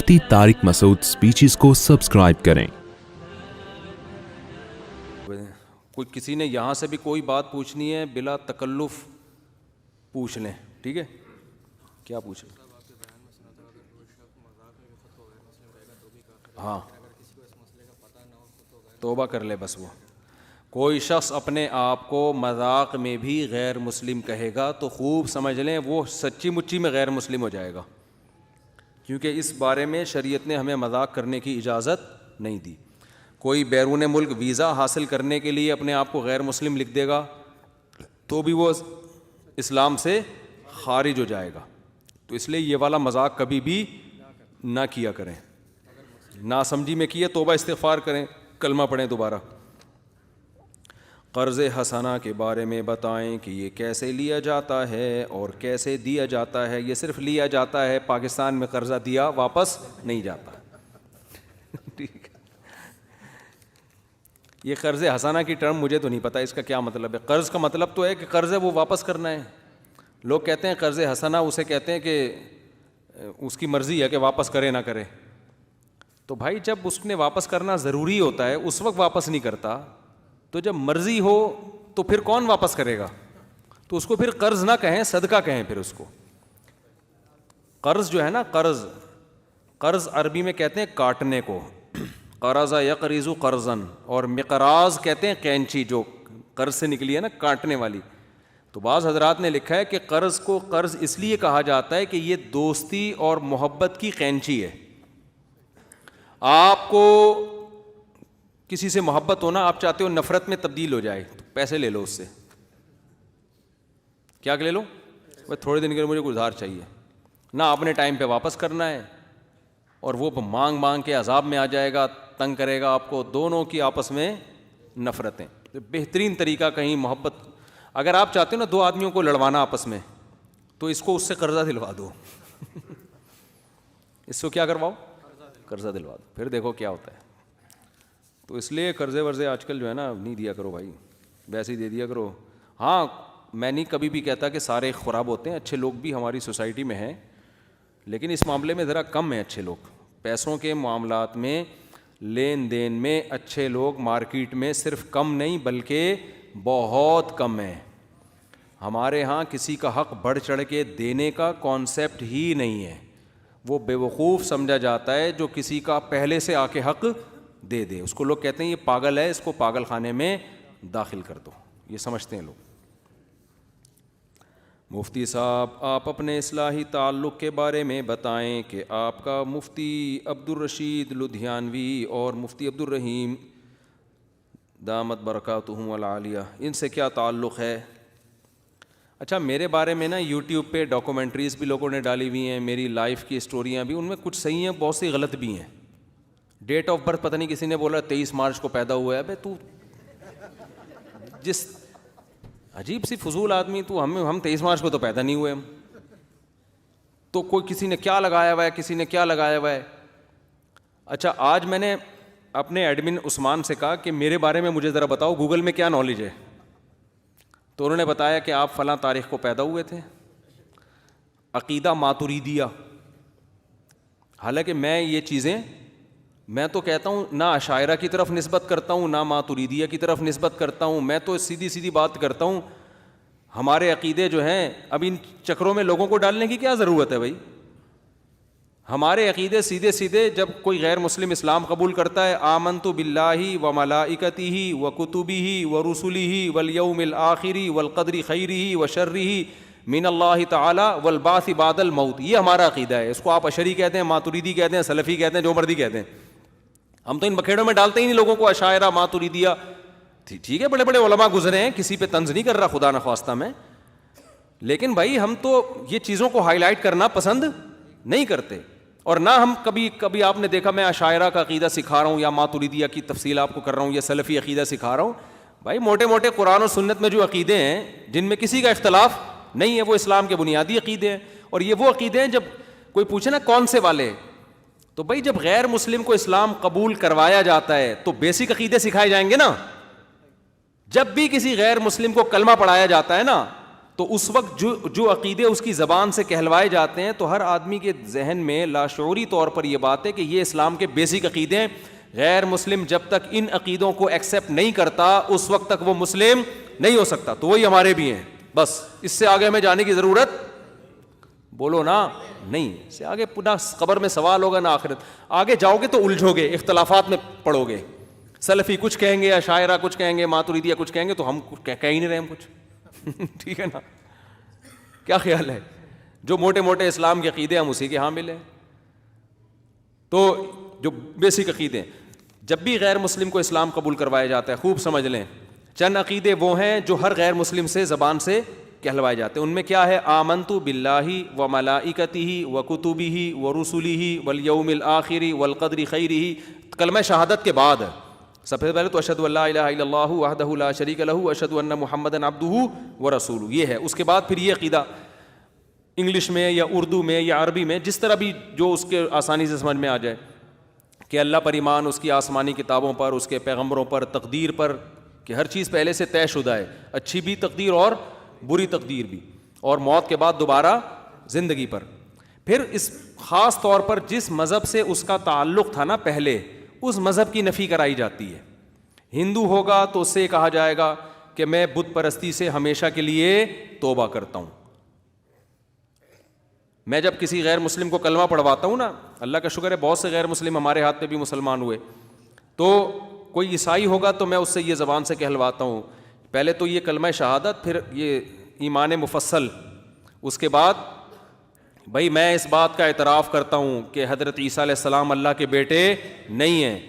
مفتی طارق مسعود speeches کو subscribe کریں۔ کوئی کسی نے یہاں سے بھی کوئی بات پوچھنی ہے بلا تکلف پوچھ لیں، ٹھیک ہے؟ کیا پوچھیں؟ ہاں توبہ کر لے بس۔ وہ کوئی شخص اپنے آپ کو مذاق میں بھی غیر مسلم کہے گا تو خوب سمجھ لیں وہ سچی مچی میں غیر مسلم ہو جائے گا، کیونکہ اس بارے میں شریعت نے ہمیں مذاق کرنے کی اجازت نہیں دی۔ کوئی بیرون ملک ویزا حاصل کرنے کے لیے اپنے آپ کو غیر مسلم لکھ دے گا تو بھی وہ اسلام سے خارج ہو جائے گا۔ تو اس لیے یہ والا مذاق کبھی بھی نہ کیا کریں، ناسمجھی میں کیے توبہ استغفار کریں، کلمہ پڑھیں دوبارہ۔ قرض حسنہ کے بارے میں بتائیں کہ یہ کیسے لیا جاتا ہے اور کیسے دیا جاتا ہے؟ یہ صرف لیا جاتا ہے، پاکستان میں قرضہ دیا واپس نہیں جاتا، ٹھیک ہے؟ یہ قرض حسنہ کی ٹرم مجھے تو نہیں پتہ اس کا کیا مطلب ہے۔ قرض کا مطلب تو ہے کہ قرض ہے وہ واپس کرنا ہے۔ لوگ کہتے ہیں قرض حسنہ اسے کہتے ہیں کہ اس کی مرضی ہے کہ واپس کرے نہ کرے۔ تو بھائی جب اس نے واپس کرنا ضروری ہوتا ہے اس وقت واپس نہیں کرتا، تو جب مرضی ہو تو پھر کون واپس کرے گا؟ تو اس کو پھر قرض نہ کہیں، صدقہ کہیں۔ پھر اس کو قرض جو ہے نا، قرض عربی میں کہتے ہیں کاٹنے کو، قرض یقرض قرضاً، اور مقراض کہتے ہیں کینچی جو قرض سے نکلی ہے نا، کاٹنے والی۔ تو بعض حضرات نے لکھا ہے کہ قرض کو قرض اس لیے کہا جاتا ہے کہ یہ دوستی اور محبت کی کینچی ہے۔ آپ کو کسی سے محبت ہونا، آپ چاہتے ہو نفرت میں تبدیل ہو جائے، تو پیسے لے لو اس سے۔ کیا لے لو؟ بھائی تھوڑے دن کے لیے مجھے کوئی ادھار چاہیے، نہ اپنے ٹائم پہ واپس کرنا ہے، اور وہ مانگ مانگ کے عذاب میں آ جائے گا، تنگ کرے گا آپ کو، دونوں کی آپس میں نفرتیں۔ بہترین طریقہ کہیں محبت، اگر آپ چاہتے ہو نا دو آدمیوں کو لڑوانا آپس میں، تو اس کو اس سے قرضہ دلوا دو اس کو کیا کرواؤ؟ قرضہ دلوا دو، پھر دیکھو کیا ہوتا ہے۔ تو اس لیے قرضے ورضے آج کل جو ہے نا نہیں دیا کرو بھائی، ویسے ہی دے دیا کرو۔ ہاں میں نہیں کبھی بھی کہتا کہ سارے خراب ہوتے ہیں، اچھے لوگ بھی ہماری سوسائٹی میں ہیں، لیکن اس معاملے میں ذرا کم ہیں اچھے لوگ۔ پیسوں کے معاملات میں، لین دین میں اچھے لوگ مارکیٹ میں صرف کم نہیں بلکہ بہت کم ہیں۔ ہمارے ہاں کسی کا حق بڑھ چڑھ کے دینے کا کانسیپٹ ہی نہیں ہے۔ وہ بیوقوف سمجھا جاتا ہے جو کسی کا پہلے سے آ کے حق دے دے، اس کو لوگ کہتے ہیں یہ پاگل ہے، اس کو پاگل خانے میں داخل کر دو، یہ سمجھتے ہیں لوگ۔ مفتی صاحب آپ اپنے اصلاحی تعلق کے بارے میں بتائیں کہ آپ کا مفتی عبدالرشید لدھیانوی اور مفتی عبدالرحیم دامت برکاتہم العالیہ، ان سے کیا تعلق ہے؟ اچھا میرے بارے میں نا یوٹیوب پہ ڈاکومنٹریز بھی لوگوں نے ڈالی ہوئی ہیں، میری لائف کی اسٹوریاں بھی، ان میں کچھ صحیح ہیں بہت سی غلط بھی ہیں۔ ڈیٹ آف برتھ پتہ نہیں کسی نے بولا 23 مارچ کو پیدا ہوا ہے، ابے تو جس عجیب سی فضول آدمی تو، ہم 23 مارچ کو تو پیدا نہیں ہوئے ہم تو، کوئی کسی نے کیا لگایا ہوا ہے، کسی نے کیا لگایا ہوا ہے۔ اچھا آج میں نے اپنے ایڈمن عثمان سے کہا کہ میرے بارے میں مجھے ذرا بتاؤ گوگل میں کیا نالج ہے، تو انہوں نے بتایا کہ آپ فلاں تاریخ کو پیدا ہوئے تھے، عقیدہ ماتریدیہ۔ حالانکہ میں یہ چیزیں میں تو کہتا ہوں نہ اشاعرہ کی طرف نسبت کرتا ہوں نہ ماتریدیہ کی طرف نسبت کرتا ہوں، میں تو سیدھی بات کرتا ہوں۔ ہمارے عقیدے جو ہیں اب ان چکروں میں لوگوں کو ڈالنے کی کیا ضرورت ہے بھائی؟ ہمارے عقیدے سیدھے، جب کوئی غیر مسلم اسلام قبول کرتا ہے، آمنت باللہ و ملائکتہ و کتبہ و رسلہ والیوم الآخر والقدر خیرہ و شرہ من اللہ تعالی والبعث بعد الموت، یہ ہمارا عقیدہ ہے۔ اس کو آپ اشعری کہتے ہیں، ماتریدی کہتے ہیں، سلفی کہتے ہیں، جو مرضی کہتے ہیں، ہم تو ان بکھیڑوں میں ڈالتے ہی نہیں لوگوں کو، اشاعرہ ماتریدیہ۔ ٹھیک ہے بڑے بڑے علماء گزرے ہیں، کسی پہ طنز نہیں کر رہا خدا نخواستہ میں، لیکن بھائی ہم تو یہ چیزوں کو ہائی لائٹ کرنا پسند نہیں کرتے، اور نہ ہم کبھی آپ نے دیکھا میں اشاعرہ کا عقیدہ سکھا رہا ہوں یا ماتریدیہ کی تفصیل آپ کو کر رہا ہوں یا سلفی عقیدہ سکھا رہا ہوں۔ بھائی موٹے موٹے قرآن و سنت میں جو عقیدے ہیں جن میں کسی کا اختلاف نہیں ہے، وہ اسلام کے بنیادی عقیدے ہیں، اور یہ وہ عقیدے ہیں جب کوئی پوچھے نا کون سے والے، تو بھائی جب غیر مسلم کو اسلام قبول کروایا جاتا ہے تو بیسک عقیدے سکھائے جائیں گے نا۔ جب بھی کسی غیر مسلم کو کلمہ پڑھایا جاتا ہے نا تو اس وقت جو عقیدے اس کی زبان سے کہلوائے جاتے ہیں تو ہر آدمی کے ذہن میں لاشعوری طور پر یہ بات ہے کہ یہ اسلام کے بیسک عقیدے ہیں. غیر مسلم جب تک ان عقیدوں کو ایکسیپٹ نہیں کرتا اس وقت تک وہ مسلم نہیں ہو سکتا. تو وہی ہمارے بھی ہیں, بس اس سے آگے ہمیں جانے کی ضرورت بولو نا نہیں. اس سے آگے نہ قبر میں سوال ہوگا نہ آخرت. آگے جاؤ گے تو الجھو گے, اختلافات میں پڑو گے. سلفی کچھ کہیں گے, اشاعرہ کچھ کہیں گے, ماتریدیہ کچھ کہیں گے, تو ہم کہہ ہی نہیں رہے ہم کچھ. ٹھیک ہے نا, کیا خیال ہے؟ جو موٹے موٹے اسلام کے عقیدے ہم اسی کے حامل ہیں. تو جو بیسک عقیدے ہیں, جب بھی غیر مسلم کو اسلام قبول کروایا جاتا ہے, خوب سمجھ لیں, چند عقیدے وہ ہیں جو ہر غیر مسلم سے زبان سے کہلوائے جاتے ہیں. ان میں کیا ہے؟ آمنت باللہ و ملائکتہ و کتبہ و رسلہ والیوم الآخر والقدر خیرہ. کلمہ شہادت کے بعد سب سے پہلے تو اشہد ان لا الہ الا اللہ وحدہ لا شریک لہ واشہد ان محمدا عبدہ ورسولہ, یہ ہے. اس کے بعد پھر یہ عقیدہ انگلش میں یا اردو میں یا عربی میں جس طرح بھی جو اس کے آسانی سے سمجھ میں آ جائے, کہ اللہ پر ایمان, اس کی آسمانی کتابوں پر, اس کے پیغمبروں پر, تقدیر پر, کہ ہر چیز پہلے سے طے شدہ ہے, اچھی بھی تقدیر اور بری تقدیر بھی, اور موت کے بعد دوبارہ زندگی پر. پھر اس خاص طور پر جس مذہب سے اس کا تعلق تھا نا پہلے, اس مذہب کی نفی کرائی جاتی ہے. ہندو ہوگا تو اس سے کہا جائے گا کہ میں بت پرستی سے ہمیشہ کے لیے توبہ کرتا ہوں. میں جب کسی غیر مسلم کو کلمہ پڑھواتا ہوں نا, اللہ کا شکر ہے بہت سے غیر مسلم ہمارے ہاتھ پہ بھی مسلمان ہوئے, تو کوئی عیسائی ہوگا تو میں اس سے یہ زبان سے کہلواتا ہوں, پہلے تو یہ کلمہ شہادت, پھر یہ ایمان مفصل, اس کے بعد بھائی میں اس بات کا اعتراف کرتا ہوں کہ حضرت عیسیٰ علیہ السلام اللہ کے بیٹے نہیں ہیں,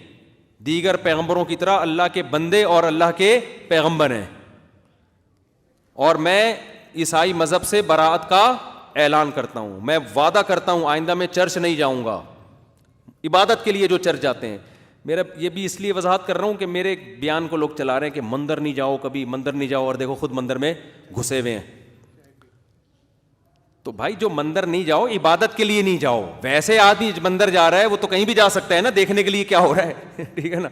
دیگر پیغمبروں کی طرح اللہ کے بندے اور اللہ کے پیغمبر ہیں, اور میں عیسائی مذہب سے براءت کا اعلان کرتا ہوں. میں وعدہ کرتا ہوں آئندہ میں چرچ نہیں جاؤں گا, عبادت کے لیے جو چرچ جاتے ہیں. میرا یہ بھی اس لیے وضاحت کر رہا ہوں کہ میرے بیان کو لوگ چلا رہے ہیں کہ مندر نہیں جاؤ, کبھی مندر نہیں جاؤ, اور دیکھو خود مندر میں گھسے ہوئے ہیں. تو بھائی جو مندر نہیں جاؤ, عبادت کے لیے نہیں جاؤ. ویسے آدمی مندر جا رہا ہے وہ تو کہیں بھی جا سکتا ہے نا, دیکھنے کے لیے کیا ہو رہا ہے. ٹھیک ہے نا.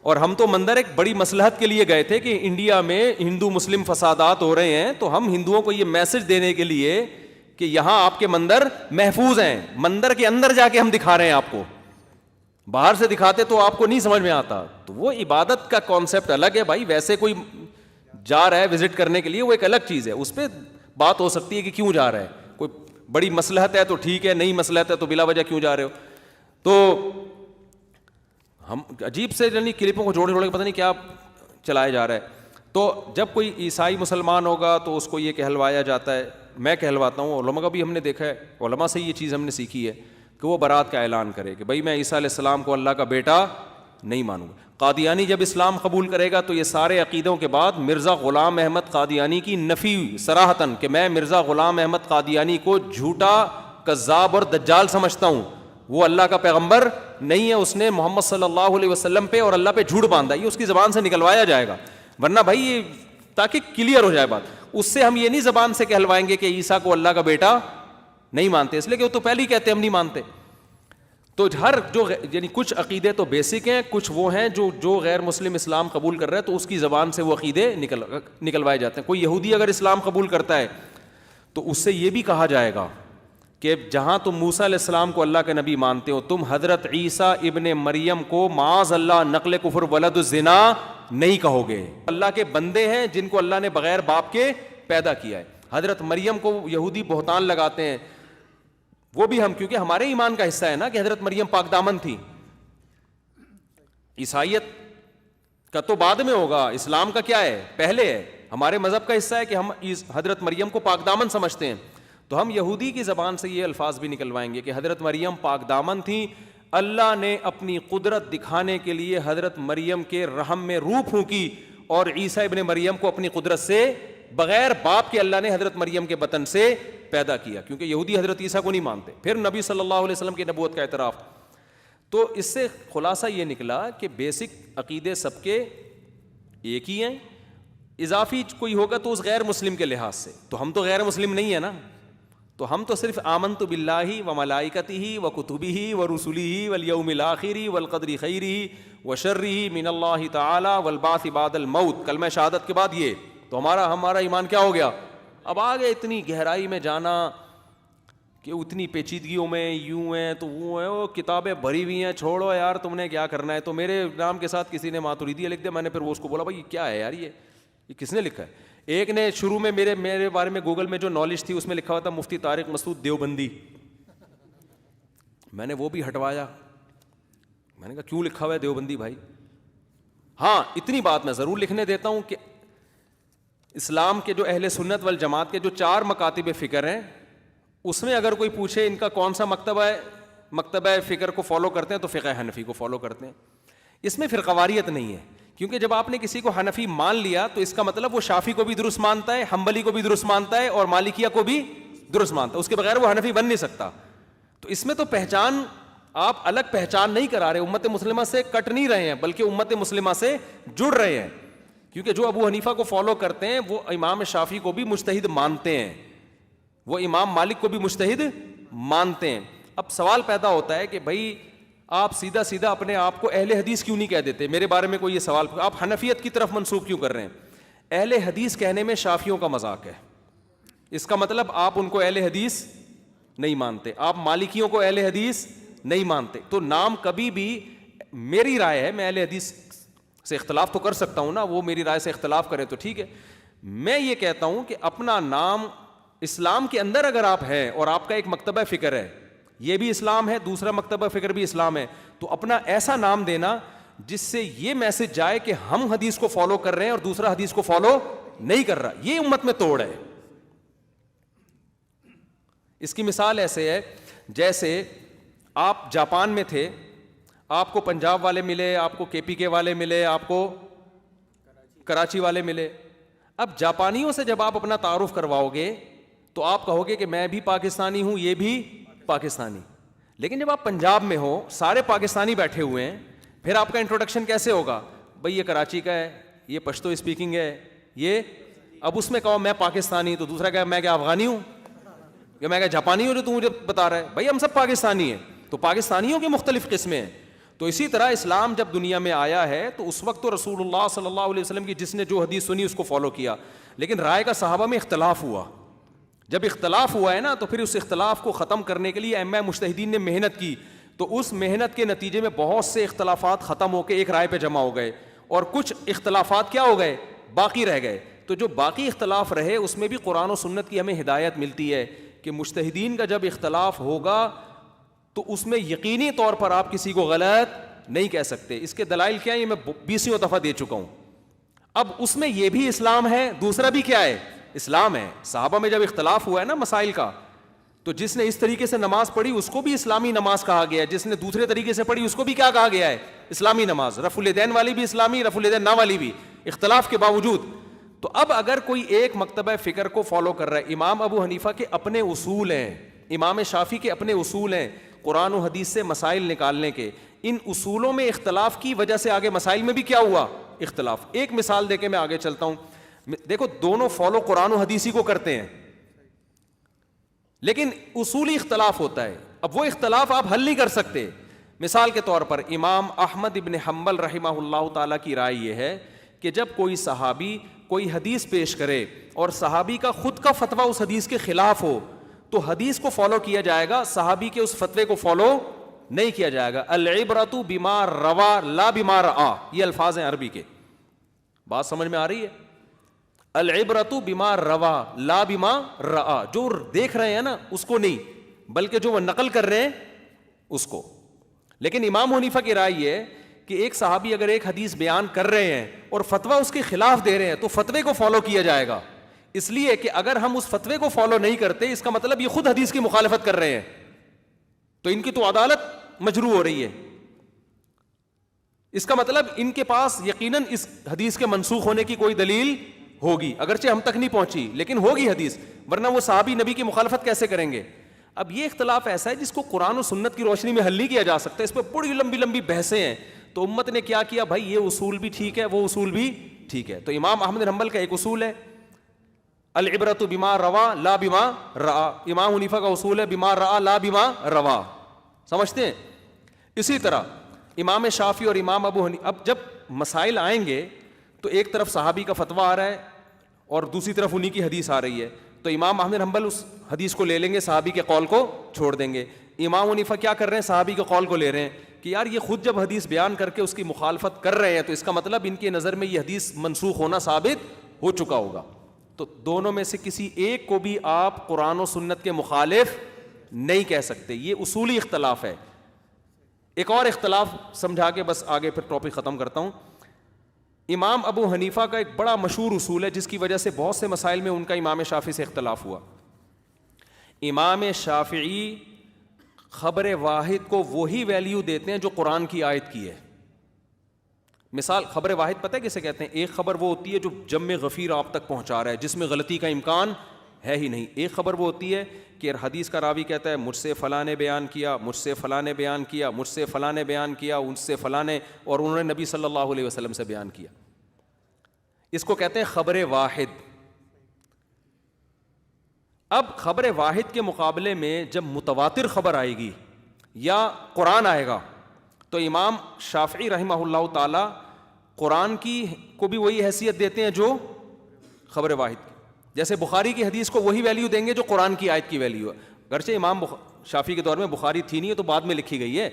اور ہم تو مندر ایک بڑی مصلحت کے لیے گئے تھے کہ انڈیا میں ہندو مسلم فسادات ہو رہے ہیں, تو ہم ہندوؤں کو یہ میسج دینے کے لیے کہ یہاں آپ کے مندر محفوظ ہیں. مندر کے اندر جا کے ہم دکھا رہے ہیں آپ کو, باہر سے دکھاتے تو آپ کو نہیں سمجھ میں آتا. تو وہ عبادت کا کانسیپٹ الگ ہے بھائی. ویسے کوئی جا رہا ہے وزٹ کرنے کے لیے وہ ایک الگ چیز ہے, اس پہ بات ہو سکتی ہے کہ کیوں جا رہا ہے. کوئی بڑی مصلحت ہے تو ٹھیک ہے, نہیں مصلحت ہے تو بلا وجہ کیوں جا رہے ہو. تو ہم عجیب سے یعنی کلپوں کو جوڑ کے پتہ نہیں کیا چلایا جا رہا ہے. تو جب کوئی عیسائی مسلمان ہوگا تو اس کو یہ کہلوایا جاتا ہے, میں کہلواتا ہوں, علماء کا بھی ہم نے دیکھا ہے, علماء سے یہ چیز ہم نے سیکھی ہے کہ وہ برات کا اعلان کرے کہ بھائی میں عیسیٰ علیہ السلام کو اللہ کا بیٹا نہیں مانوں گا. قادیانی جب اسلام قبول کرے گا تو یہ سارے عقیدوں کے بعد مرزا غلام احمد قادیانی کی نفی صراحتاً کہ میں مرزا غلام احمد قادیانی کو جھوٹا, کذاب اور دجال سمجھتا ہوں, وہ اللہ کا پیغمبر نہیں ہے, اس نے محمد صلی اللہ علیہ وسلم پہ اور اللہ پہ جھوٹ باندھا. یہ اس کی زبان سے نکلوایا جائے گا, ورنہ بھائی یہ تاکہ کلیئر ہو جائے بات. اس سے ہم یہ نہیں زبان سے کہلوائیں گے کہ عیسیٰ کو اللہ کا بیٹا نہیں مانتے, اس لیے کہ وہ تو پہلے ہی کہتے ہم نہیں مانتے. تو ہر جو یعنی کچھ عقیدے تو بیسک ہیں, کچھ وہ ہیں جو غیر مسلم اسلام قبول کر رہا ہے تو اس کی زبان سے وہ عقیدے نکلوائے جاتے ہیں. کوئی یہودی اگر اسلام قبول کرتا ہے تو اس سے یہ بھی کہا جائے گا کہ جہاں تم موسیٰ علیہ السلام کو اللہ کے نبی مانتے ہو, تم حضرت عیسیٰ ابن مریم کو معاذ اللہ نقل کفر ولد الزنا نہیں کہو گے. اللہ کے بندے ہیں جن کو اللہ نے بغیر باپ کے پیدا کیا ہے. حضرت مریم کو یہودی بہتان لگاتے ہیں, وہ بھی ہم کیونکہ ہمارے ایمان کا حصہ ہے نا کہ حضرت مریم پاک دامن تھی. عیسائیت کا تو بعد میں ہوگا, اسلام کا کیا ہے پہلے ہے. ہمارے مذہب کا حصہ ہے کہ ہم حضرت مریم کو پاک دامن سمجھتے ہیں. تو ہم یہودی کی زبان سے یہ الفاظ بھی نکلوائیں گے کہ حضرت مریم پاک دامن تھیں, اللہ نے اپنی قدرت دکھانے کے لیے حضرت مریم کے رحم میں روح پھونکی, اور عیسیٰ ابن مریم کو اپنی قدرت سے بغیر باپ کے اللہ نے حضرت مریم کے بطن سے پیدا کیا, کیونکہ یہودی حضرت عیسیٰ کو نہیں مانتے. پھر نبی صلی اللہ علیہ وسلم کی نبوت کا اعتراف. تو اس سے خلاصہ یہ نکلا کہ بیسک عقیدے سب کے ایک ہی ہیں, اضافی کوئی ہوگا تو اس غیر مسلم کے لحاظ سے. تو ہم تو غیر مسلم نہیں ہیں نا, تو ہم تو صرف آمنت باللہ و ملائکتہ و کتبہ و رسلہ والیوم الآخر والقدر خیرہ و شرہ من اللہ تعالی والبعث بعد الموت, کلمہ شہادت کے بعد یہ, تو ہمارا ایمان کیا ہو گیا, اب آگے اتنی گہرائی میں جانا کہ اتنی پیچیدگیوں میں یوں ہیں تو وہ ہیں، وہ کتابیں بھری ہوئی ہیں، چھوڑو یار تم نے کیا کرنا ہے. تو میرے نام کے ساتھ کسی نے ماتریدیہ لکھ دیا. میں نے پھر وہ اس کو بولا بھائی یہ کیا ہے یار، یہ کس نے لکھا ہے؟ ایک نے شروع میں میرے بارے میں گوگل میں جو نالج تھی اس میں لکھا ہوا تھا مفتی طارق مسعود دیوبندی. میں نے وہ بھی ہٹوایا. میں نے کہا کیوں لکھا ہوا ہے دیوبندی بھائی؟ ہاں اتنی بات میں ضرور لکھنے دیتا ہوں کہ اسلام کے جو اہل سنت والجماعت کے جو 4 مکاتب فکر ہیں اس میں اگر کوئی پوچھے ان کا کون سا مکتبہ فکر کو فالو کرتے ہیں تو فقہ حنفی کو فالو کرتے ہیں. اس میں فرقواریت نہیں ہے، کیونکہ جب آپ نے کسی کو حنفی مان لیا تو اس کا مطلب وہ شافعی کو بھی درست مانتا ہے، حنبلی کو بھی درست مانتا ہے اور مالکیہ کو بھی درست مانتا ہے. اس کے بغیر وہ حنفی بن نہیں سکتا. تو اس میں تو پہچان آپ الگ پہچان نہیں کرا رہے، امت مسلمہ سے کٹ نہیں رہے ہیں بلکہ امت مسلمہ سے جڑ رہے ہیں. کیونکہ جو ابو حنیفہ کو فالو کرتے ہیں وہ امام شافعی کو بھی مجتہد مانتے ہیں، وہ امام مالک کو بھی مجتہد مانتے ہیں. اب سوال پیدا ہوتا ہے کہ بھائی آپ سیدھا اپنے آپ کو اہل حدیث کیوں نہیں کہہ دیتے؟ میرے بارے میں کوئی یہ سوال، آپ حنفیت کی طرف منسوب کیوں کر رہے ہیں؟ اہل حدیث کہنے میں شافعیوں کا مذاق ہے. اس کا مطلب آپ ان کو اہل حدیث نہیں مانتے، آپ مالکیوں کو اہل حدیث نہیں مانتے. تو نام کبھی بھی، میری رائے ہے، میں اہل حدیث سے اختلاف تو کر سکتا ہوں نا، وہ میری رائے سے اختلاف کرے تو ٹھیک ہے. میں یہ کہتا ہوں کہ اپنا نام اسلام کے اندر اگر آپ ہیں اور آپ کا ایک مکتبہ فکر ہے، یہ بھی اسلام ہے، دوسرا مکتبہ فکر بھی اسلام ہے، تو اپنا ایسا نام دینا جس سے یہ میسج جائے کہ ہم حدیث کو فالو کر رہے ہیں اور دوسرا حدیث کو فالو نہیں کر رہا. یہ امت میں توڑ ہے. اس کی مثال ایسے ہے جیسے آپ جاپان میں تھے، آپ کو پنجاب والے ملے، آپ کو کے پی کے والے ملے، آپ کو کراچی والے ملے. اب جاپانیوں سے جب آپ اپنا تعارف کرواؤ گے تو آپ کہو گے کہ میں بھی پاکستانی ہوں، یہ بھی پاکستانی. لیکن جب آپ پنجاب میں ہو، سارے پاکستانی بیٹھے ہوئے ہیں، پھر آپ کا انٹروڈکشن کیسے ہوگا؟ بھئی یہ کراچی کا ہے، یہ پشتو اسپیکنگ ہے، یہ اب اس میں کہو میں پاکستانی تو دوسرا کہا میں کیا افغانی ہوں یا میں کیا جاپانی ہوں جو تو مجھے بتا رہا ہے؟ بھئی ہم سب پاکستانی ہیں. تو پاکستانیوں کی مختلف قسمیں ہیں. تو اسی طرح اسلام جب دنیا میں آیا ہے تو اس وقت تو رسول اللہ صلی اللہ علیہ وسلم کی جس نے جو حدیث سنی اس کو فالو کیا، لیکن رائے کا صحابہ میں اختلاف ہوا. جب اختلاف ہوا ہے نا تو پھر اس اختلاف کو ختم کرنے کے لیے ائمہ مجتہدین نے محنت کی. تو اس محنت کے نتیجے میں بہت سے اختلافات ختم ہو کے ایک رائے پہ جمع ہو گئے اور کچھ اختلافات کیا ہو گئے؟ باقی رہ گئے. تو جو باقی اختلاف رہے اس میں بھی قرآن و سنت کی ہمیں ہدایت ملتی ہے کہ مجتہدین کا جب اختلاف ہوگا تو اس میں یقینی طور پر آپ کسی کو غلط نہیں کہہ سکتے. اس کے دلائل کیا ہیں یہ میں 20 دفعہ دے چکا ہوں. اب اس میں یہ بھی اسلام ہے، دوسرا بھی کیا ہے؟ اسلام ہے. صحابہ میں جب اختلاف ہوا ہے نا مسائل کا، تو جس نے اس طریقے سے نماز پڑھی اس کو بھی اسلامی نماز کہا گیا ہے، جس نے دوسرے طریقے سے پڑھی اس کو بھی کیا کہا گیا ہے؟ اسلامی نماز. رفع الیدین والی بھی اسلامی، رفع الیدین نہ والی بھی، اختلاف کے باوجود. تو اب اگر کوئی ایک مکتبہ فکر کو فالو کر رہا ہے، امام ابو حنیفہ کے اپنے اصول ہیں، امام شافعی کے اپنے اصول ہیں قرآن و حدیث سے مسائل نکالنے کے، ان اصولوں میں اختلاف کی وجہ سے آگے مسائل میں بھی کیا ہوا؟ اختلاف. ایک مثال دے کے میں آگے چلتا ہوں. دیکھو دونوں فالو قرآن و حدیثی کو کرتے ہیں لیکن اصولی اختلاف ہوتا ہے. اب وہ اختلاف آپ حل نہیں کر سکتے. مثال کے طور پر امام احمد ابن حنبل رحمہ اللہ تعالیٰ کی رائے یہ ہے کہ جب کوئی صحابی کوئی حدیث پیش کرے اور صحابی کا خود کا فتویٰ اس حدیث کے خلاف ہو تو حدیث کو فالو کیا جائے گا، صحابی کے اس فتوے کو فالو نہیں کیا جائے گا. العبرۃ بما روا لا بما رآ، یہ الفاظ ہیں عربی کے. بات سمجھ میں آ رہی ہے؟ العبرۃ بما روا لا بما رآ، جو دیکھ رہے ہیں نا اس کو نہیں بلکہ جو وہ نقل کر رہے ہیں اس کو. لیکن امام حنیفہ کی رائے یہ ہے کہ ایک صحابی اگر ایک حدیث بیان کر رہے ہیں اور فتویٰ اس کے خلاف دے رہے ہیں تو فتوے کو فالو کیا جائے گا، اس لیے کہ اگر ہم اس فتوے کو فالو نہیں کرتے اس کا مطلب یہ خود حدیث کی مخالفت کر رہے ہیں، تو ان کی تو عدالت مجروح ہو رہی ہے. اس کا مطلب ان کے پاس یقیناً اس حدیث کے منسوخ ہونے کی کوئی دلیل ہوگی، اگرچہ ہم تک نہیں پہنچی لیکن ہوگی حدیث، ورنہ وہ صحابی نبی کی مخالفت کیسے کریں گے؟ اب یہ اختلاف ایسا ہے جس کو قرآن و سنت کی روشنی میں حل نہیں کیا جا سکتا، اس پہ بڑی لمبی لمبی بحثیں ہیں. تو امت نے کیا کیا؟ بھائی یہ اصول بھی ٹھیک ہے، وہ اصول بھی ٹھیک ہے. تو امام احمد بن حنبل کا ایک اصول ہے العبرۃ بما روا لا بما رآ، امام حنیفہ کا اصول ہے بما رآ لا بما روا. سمجھتے ہیں؟ اسی طرح امام شافعی اور امام ابو حنیفہ، اب جب مسائل آئیں گے تو ایک طرف صحابی کا فتویٰ آ رہا ہے اور دوسری طرف انہی کی حدیث آ رہی ہے، تو امام احمد حنبل اس حدیث کو لے لیں گے, صحابی کے قول کو چھوڑ دیں گے. امام حنیفہ کیا کر رہے ہیں, صحابی کے قول کو لے رہے ہیں کہ یار یہ خود جب حدیث بیان کر کے اس کی مخالفت کر رہے ہیں تو اس کا مطلب ان کی نظر میں یہ حدیث منسوخ ہونا ثابت ہو چکا ہوگا. تو دونوں میں سے کسی ایک کو بھی آپ قرآن و سنت کے مخالف نہیں کہہ سکتے. یہ اصولی اختلاف ہے. ایک اور اختلاف سمجھا کے بس آگے پھر ٹاپک ختم کرتا ہوں. امام ابو حنیفہ کا ایک بڑا مشہور اصول ہے جس کی وجہ سے بہت سے مسائل میں ان کا امام شافعی سے اختلاف ہوا. امام شافعی خبر واحد کو وہی ویلیو دیتے ہیں جو قرآن کی آیت کی ہے. مثال, خبر واحد پتہ ہے کسے کہتے ہیں؟ ایک خبر وہ ہوتی ہے جو جم غفیر آپ تک پہنچا رہا ہے, جس میں غلطی کا امکان ہے ہی نہیں. ایک خبر وہ ہوتی ہے کہ حدیث کا راوی کہتا ہے مجھ سے فلاں نے بیان کیا, مجھ سے فلاں نے بیان کیا, مجھ سے فلاں نے بیان کیا, ان سے فلاں نے, اور انہوں نے نبی صلی اللہ علیہ وسلم سے بیان کیا. اس کو کہتے ہیں خبر واحد. اب خبر واحد کے مقابلے میں جب متواتر خبر آئے گی یا قرآن آئے گا تو امام شافعی رحمہ اللہ تعالی قرآن کی کو بھی وہی حیثیت دیتے ہیں جو خبر واحد کی. جیسے بخاری کی حدیث کو وہی ویلیو دیں گے جو قرآن کی آیت کی ویلیو ہے. اگرچہ امام شافعی کے دور میں بخاری تھی نہیں, تو بعد میں لکھی گئی ہے,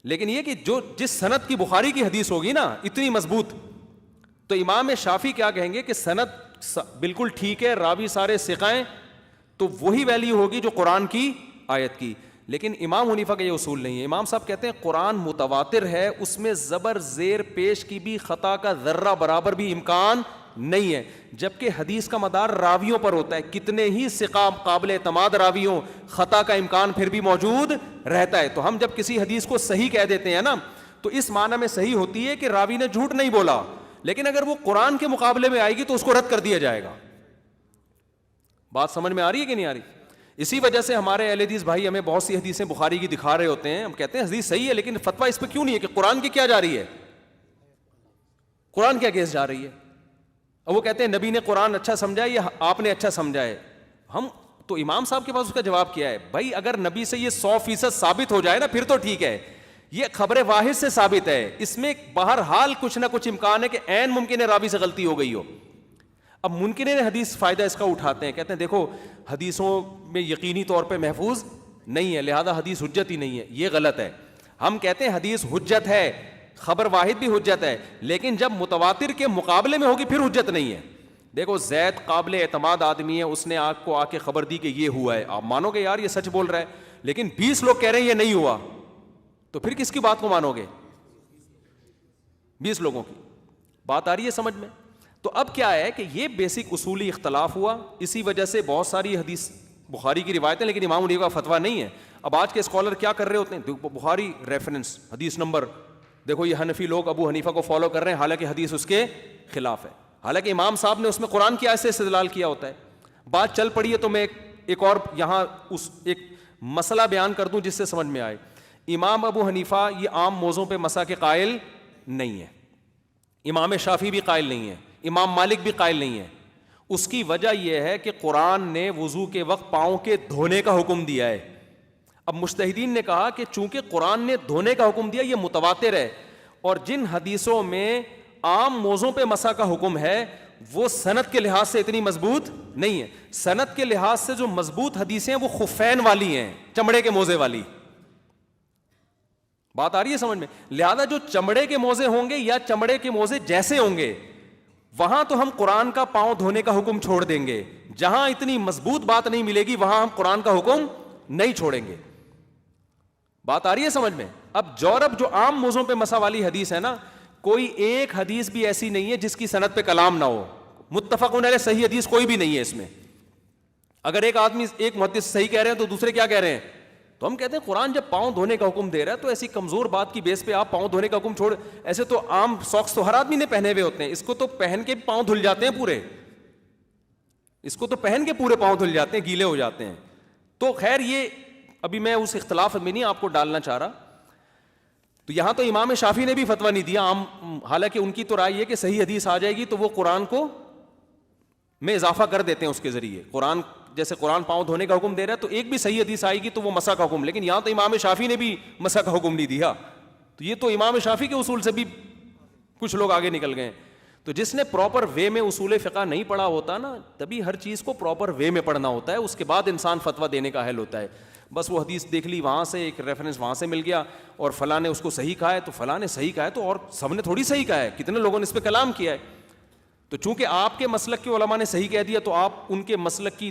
لیکن یہ کہ جو جس سند کی بخاری کی حدیث ہوگی نا اتنی مضبوط, تو امام شافعی کیا کہیں گے کہ سند بالکل ٹھیک ہے, راوی سارے ثقہ ہیں, تو وہی ویلیو ہوگی جو قرآن کی آیت کی. لیکن امام حنیفہ کا یہ اصول نہیں ہے. امام صاحب کہتے ہیں قرآن متواتر ہے, اس میں زبر زیر پیش کی بھی خطا کا ذرہ برابر بھی امکان نہیں ہے, جبکہ حدیث کا مدار راویوں پر ہوتا ہے. کتنے ہی ثقہ قابل اعتماد راویوں, خطا کا امکان پھر بھی موجود رہتا ہے. تو ہم جب کسی حدیث کو صحیح کہہ دیتے ہیں نا, تو اس معنی میں صحیح ہوتی ہے کہ راوی نے جھوٹ نہیں بولا, لیکن اگر وہ قرآن کے مقابلے میں آئے گی تو اس کو رد کر دیا جائے گا. بات سمجھ میں آ رہی ہے کہ نہیں آ رہی؟ اسی وجہ سے ہمارے اہل حدیث بھائی ہمیں بہت سی حدیثیں بخاری کی دکھا رہے ہوتے ہیں, ہم کہتے ہیں حدیث صحیح ہے, لیکن فتویٰ اس پہ کیوں نہیں ہے کہ قرآن کی کیا جا رہی ہے, قرآن کیا کیس جا رہی ہے. اور وہ کہتے ہیں نبی نے قرآن اچھا سمجھا ہے یا آپ نے اچھا سمجھا ہے. ہم تو امام صاحب کے پاس اس کا جواب کیا ہے, بھائی اگر نبی سے یہ 100% ثابت ہو جائے نا پھر تو ٹھیک ہے, یہ خبر واحد سے ثابت ہے, اس میں بہرحال کچھ نہ کچھ امکان ہے کہ عین ممکن ہے راوی سے غلطی ہو گئی ہو. اب منکرین حدیث فائدہ اس کا اٹھاتے ہیں, کہتے ہیں دیکھو حدیثوں میں یقینی طور پہ محفوظ نہیں ہے, لہذا حدیث حجت ہی نہیں ہے. یہ غلط ہے. ہم کہتے ہیں حدیث حجت ہے, خبر واحد بھی حجت ہے, لیکن جب متواتر کے مقابلے میں ہوگی پھر حجت نہیں ہے. دیکھو زید قابل اعتماد آدمی ہے, اس نے آپ کو آ کے خبر دی کہ یہ ہوا ہے, آپ مانو گے یار یہ سچ بول رہا ہے, لیکن 20 لوگ کہہ رہے ہیں یہ نہیں ہوا, تو پھر کس کی بات کو مانو گے؟ 20 لوگوں کی بات آ رہی ہے سمجھ میں؟ تو اب کیا ہے کہ یہ بیسک اصولی اختلاف ہوا, اسی وجہ سے بہت ساری حدیث بخاری کی روایتیں, لیکن امام حنیفہ کا فتویٰ نہیں ہے. اب آج کے اسکالر کیا کر رہے ہوتے ہیں, بخاری ریفرنس حدیث نمبر, دیکھو یہ حنفی لوگ ابو حنیفہ کو فالو کر رہے ہیں, حالانکہ حدیث اس کے خلاف ہے, حالانکہ امام صاحب نے اس میں قرآن کی آیت سے استدلال کیا ہوتا ہے. بات چل پڑی ہے تو میں ایک اور یہاں ایک مسئلہ بیان کر دوں جس سے سمجھ میں آئے. امام ابو حنیفہ یہ عام موضوع پہ مسا کے قائل نہیں ہے, امام شافعی بھی قائل نہیں ہے, امام مالک بھی قائل نہیں ہے. اس کی وجہ یہ ہے کہ قرآن نے وضو کے وقت پاؤں کے دھونے کا حکم دیا ہے. اب مجتہدین نے کہا کہ چونکہ قرآن نے دھونے کا حکم دیا یہ متواتر ہے, اور جن حدیثوں میں عام موضوع پہ مسا کا حکم ہے وہ سند کے لحاظ سے اتنی مضبوط نہیں ہے. سند کے لحاظ سے جو مضبوط حدیثیں ہیں وہ خفین والی ہیں, چمڑے کے موزے والی. بات آ رہی ہے سمجھ میں؟ لہذا جو چمڑے کے موزے ہوں گے یا چمڑے کے موزے جیسے ہوں گے وہاں تو ہم قرآن کا پاؤں دھونے کا حکم چھوڑ دیں گے, جہاں اتنی مضبوط بات نہیں ملے گی وہاں ہم قرآن کا حکم نہیں چھوڑیں گے. بات آ رہی ہے سمجھ میں؟ اب جورب جو عام موضوع پہ مسا والی حدیث ہے نا, کوئی ایک حدیث بھی ایسی نہیں ہے جس کی سند پہ کلام نہ ہو, متفقون علیہ صحیح حدیث کوئی بھی نہیں ہے اس میں. اگر ایک آدمی ایک محدث صحیح کہہ رہے ہیں تو دوسرے کیا کہہ رہے ہیں, تو ہم کہتے ہیں قرآن جب پاؤں دھونے کا حکم دے رہا ہے تو ایسی کمزور بات کی بیس پہ آپ پاؤں دھونے کا حکم چھوڑ, ایسے تو عام ساکس تو ہر آدمی نے پہنے ہوئے ہوتے ہیں, اس کو تو پہن کے پاؤں دھل جاتے ہیں پورے, اس کو تو پہن کے پورے پاؤں دھل جاتے ہیں, گیلے ہو جاتے ہیں. تو خیر یہ ابھی میں اس اختلاف میں نہیں آپ کو ڈالنا چاہ رہا. تو یہاں تو امام شافعی نے بھی فتویٰ نہیں دیا عام, حالانکہ ان کی تو رائے یہ کہ صحیح حدیث آ جائے گی تو وہ قرآن کو میں اضافہ کر دیتے ہیں اس کے ذریعے. قرآن جیسے قرآن پاؤں دھونے کا حکم دے رہا ہے تو ایک بھی صحیح حدیث آئے گی تو وہ مسا کا حکم, لیکن یہاں تو امام شافعی نے بھی مسا کا حکم نہیں دیا. تو یہ تو امام شافعی کے اصول سے بھی کچھ لوگ آگے نکل گئے. تو جس نے پراپر وے میں اصول فقہ نہیں پڑھا ہوتا نا, تبھی ہر چیز کو پراپر وے میں پڑھنا ہوتا ہے, اس کے بعد انسان فتویٰ دینے کا اہل ہوتا ہے. بس وہ حدیث دیکھ لی وہاں سے, ایک ریفرنس وہاں سے مل گیا, اور فلاں نے اس کو صحیح کہا ہے تو فلاں نے صحیح کہا ہے, تو اور سب نے تھوڑی صحیح کہا ہے, کتنے لوگوں نے اس پہ کلام کیا ہے. تو چونکہ آپ کے مسلک کے علماء نے صحیح کہہ دیا تو آپ ان کے مسلک کی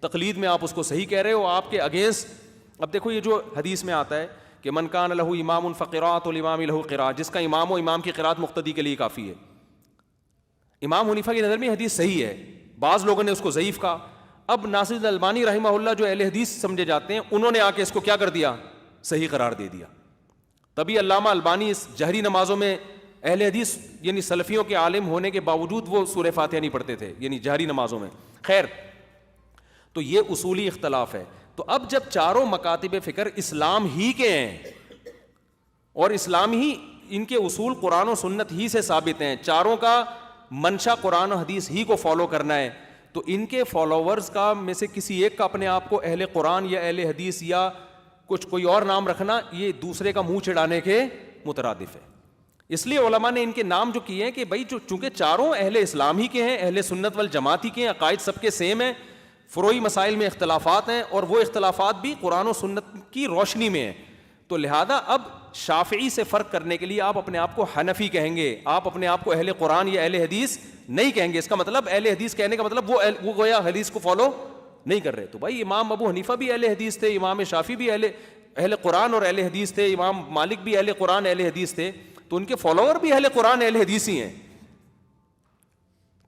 تقلید میں آپ اس کو صحیح کہہ رہے ہو, آپ کے اگینسٹ. اب دیکھو یہ جو حدیث میں آتا ہے کہ من کان لہ امام فقراۃ والامام لہ قراءۃ, جس کا امام ہو امام کی قراءت مقتدی کے لیے کافی ہے. امام حنیفہ کی نظر میں حدیث صحیح ہے, بعض لوگوں نے اس کو ضعیف کہا. اب ناصر الدین البانی رحمہ اللہ جو اہل حدیث سمجھے جاتے ہیں, انہوں نے آ کے اس کو کیا کر دیا, صحیح قرار دے دیا. تبھی علامہ البانی اس جہری نمازوں میں اہل حدیث یعنی سلفیوں کے عالم ہونے کے باوجود وہ سورہ فاتحہ نہیں پڑھتے تھے, یعنی جہری نمازوں میں. خیر, تو یہ اصولی اختلاف ہے. تو اب جب چاروں مکاتب فکر اسلام ہی کے ہیں اور اسلام ہی ان کے اصول قرآن و سنت ہی سے ثابت ہیں, چاروں کا منشا قرآن و حدیث ہی کو فالو کرنا ہے, تو ان کے فالوورز کا میں سے کسی ایک کا اپنے آپ کو اہل قرآن یا اہل حدیث یا کچھ کوئی اور نام رکھنا, یہ دوسرے کا منہ چڑھانے کے مترادف ہے. اس لیے علماء نے ان کے نام جو کیے ہیں کہ بھائی جو چونکہ چاروں اہل اسلام ہی کے ہیں, اہل سنت والجماعت ہی کے ہیں, عقائد سب کے سیم ہیں, فروعی مسائل میں اختلافات ہیں اور وہ اختلافات بھی قرآن و سنت کی روشنی میں ہیں, تو لہذا اب شافعی سے فرق کرنے کے لیے آپ اپنے آپ کو حنفی کہیں گے, آپ اپنے آپ کو اہل قرآن یا اہل حدیث نہیں کہیں گے. اس کا مطلب اہل حدیث کہنے کا مطلب وہ گویا حدیث کو فالو نہیں کر رہے. تو بھائی امام ابو حنیفہ بھی اہل حدیث تھے, امام شافعی بھی اہل قرآن اور اہل حدیث تھے, امام مالک بھی اہل قرآن اہل حدیث تھے, تو ان کے فالوور بھی اہل قرآن اہل حدیث ہی ہیں.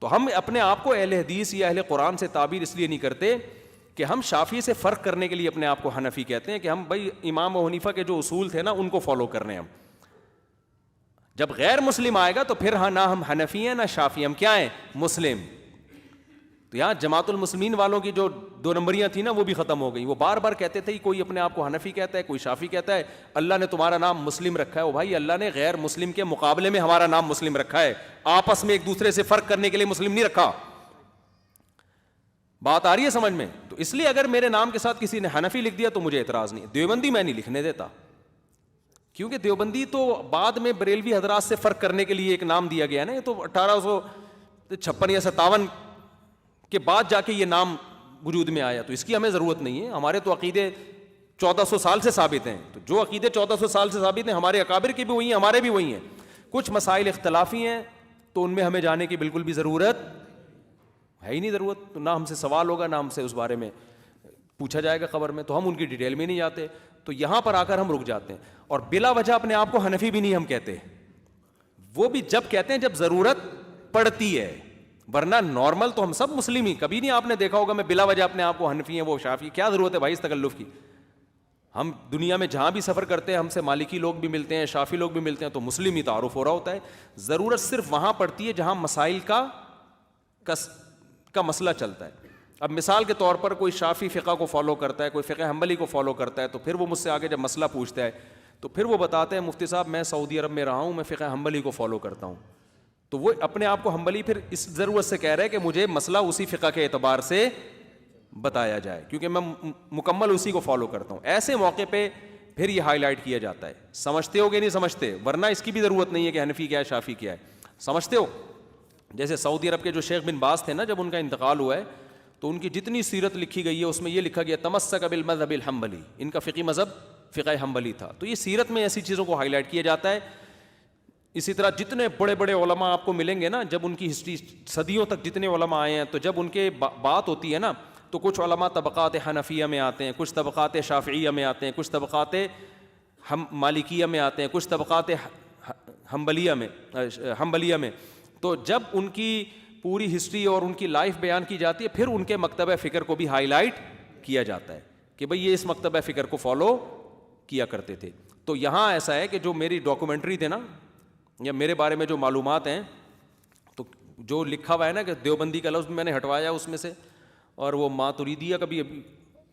تو ہم اپنے آپ کو اہل حدیث یا اہل قرآن سے تعبیر اس لیے نہیں کرتے کہ ہم شافعی سے فرق کرنے کے لیے اپنے آپ کو حنفی کہتے ہیں کہ ہم بھائی امام ابو حنیفہ کے جو اصول تھے نا ان کو فالو کر رہے ہیں. ہم جب غیر مسلم آئے گا تو پھر ہاں نہ ہم حنفی ہیں نہ شافعی, ہم کیا ہیں, مسلم. تو یہاں جماعت المسلمین والوں کی جو 2 نمبریاں تھیں نا وہ بھی ختم ہو گئی. وہ بار بار کہتے تھے کوئی اپنے آپ کو حنفی کہتا ہے, کوئی شافعی کہتا ہے, اللہ نے تمہارا نام مسلم رکھا ہے. او بھائی اللہ نے غیر مسلم کے مقابلے میں ہمارا نام مسلم رکھا ہے, آپس میں ایک دوسرے سے فرق کرنے کے لیے مسلم نہیں رکھا. بات آ رہی ہے سمجھ میں؟ تو اس لیے اگر میرے نام کے ساتھ کسی نے حنفی لکھ دیا تو مجھے اعتراض نہیں. دیوبندی میں نہیں لکھنے دیتا, کیونکہ دیوبندی تو بعد میں بریلوی حضرات سے فرق کرنے کے لیے ایک نام دیا گیا نا, یہ تو 1856 یا 57 کے بعد جا کے یہ نام وجود میں آیا, تو اس کی ہمیں ضرورت نہیں ہے. ہمارے تو عقیدے 1400 سال سے ثابت ہیں, تو جو عقیدے 1400 سال سے ثابت ہیں ہمارے اکابر کے بھی وہی ہیں, ہمارے بھی وہی ہیں. کچھ مسائل اختلافی ہیں تو ان میں ہمیں جانے کی بالکل بھی ضرورت ہے ہی نہیں ضرورت, تو نہ ہم سے سوال ہوگا نہ ہم سے اس بارے میں پوچھا جائے گا قبر میں, تو ہم ان کی ڈیٹیل میں نہیں جاتے. تو یہاں پر آ کر ہم رک جاتے ہیں, اور بلا وجہ اپنے آپ کو حنفی بھی نہیں ہم کہتے, وہ بھی جب کہتے ہیں جب ضرورت پڑتی ہے, ورنہ نارمل تو ہم سب مسلم ہی. کبھی نہیں آپ نے دیکھا ہوگا میں بلا وجہ اپنے آپ کو حنفی ہیں وہ شافعی, کیا ضرورت ہے بھائی اس تکلف کی. ہم دنیا میں جہاں بھی سفر کرتے ہیں ہم سے مالکی لوگ بھی ملتے ہیں, شافعی لوگ بھی ملتے ہیں, تو مسلم ہی تعارف ہو رہا ہوتا ہے. ضرورت صرف وہاں پڑتی ہے جہاں مسائل کا مسئلہ چلتا ہے. اب مثال کے طور پر کوئی شافعی فقہ کو فالو کرتا ہے, کوئی فقہ حنبلی کو فالو کرتا ہے, تو پھر وہ مجھ سے آگے جب مسئلہ پوچھتا ہے تو پھر وہ بتاتے ہیں مفتی صاحب میں سعودی عرب میں رہا ہوں, میں فقہ حنبلی کو فالو کرتا ہوں. تو وہ اپنے آپ کو حنبلی پھر اس ضرورت سے کہہ رہا ہے کہ مجھے مسئلہ اسی فقہ کے اعتبار سے بتایا جائے کیونکہ میں مکمل اسی کو فالو کرتا ہوں. ایسے موقع پہ پھر یہ ہائی لائٹ کیا جاتا ہے. سمجھتے ہو کہ نہیں سمجھتے؟ ورنہ اس کی بھی ضرورت نہیں ہے کہ حنفی کیا ہے شافعی کیا ہے. سمجھتے ہو؟ جیسے سعودی عرب کے جو شیخ بن باز تھے نا, جب ان کا انتقال ہوا ہے تو ان کی جتنی سیرت لکھی گئی ہے اس میں یہ لکھا گیا تمسک بالمذہب الحنبلی, ان کا فقہی مذہب فقہ حنبلی تھا. تو یہ سیرت میں ایسی چیزوں کو ہائی لائٹ کیا جاتا ہے. اسی طرح جتنے بڑے بڑے علماء آپ کو ملیں گے نا, جب ان کی ہسٹری صدیوں تک جتنے علماء آئے ہیں, تو جب ان کے بات ہوتی ہے نا تو کچھ علماء طبقات حنفیہ میں آتے ہیں, کچھ طبقات شافعیہ میں آتے ہیں, کچھ طبقات مالکیہ میں آتے ہیں, کچھ طبقات حنبلیہ میں. تو جب ان کی پوری ہسٹری اور ان کی لائف بیان کی جاتی ہے پھر ان کے مکتبہ فکر کو بھی ہائی لائٹ کیا جاتا ہے کہ بھئی یہ اس مکتبہ فکر کو فالو کیا کرتے تھے. تو یہاں ایسا ہے کہ جو میری ڈاکومنٹری تھے نا یا میرے بارے میں جو معلومات ہیں, تو جو لکھا ہوا ہے نا کہ دیوبندی کا لفظ میں نے ہٹوایا اس میں سے, اور وہ ماتریدیہ کا بھی ابھی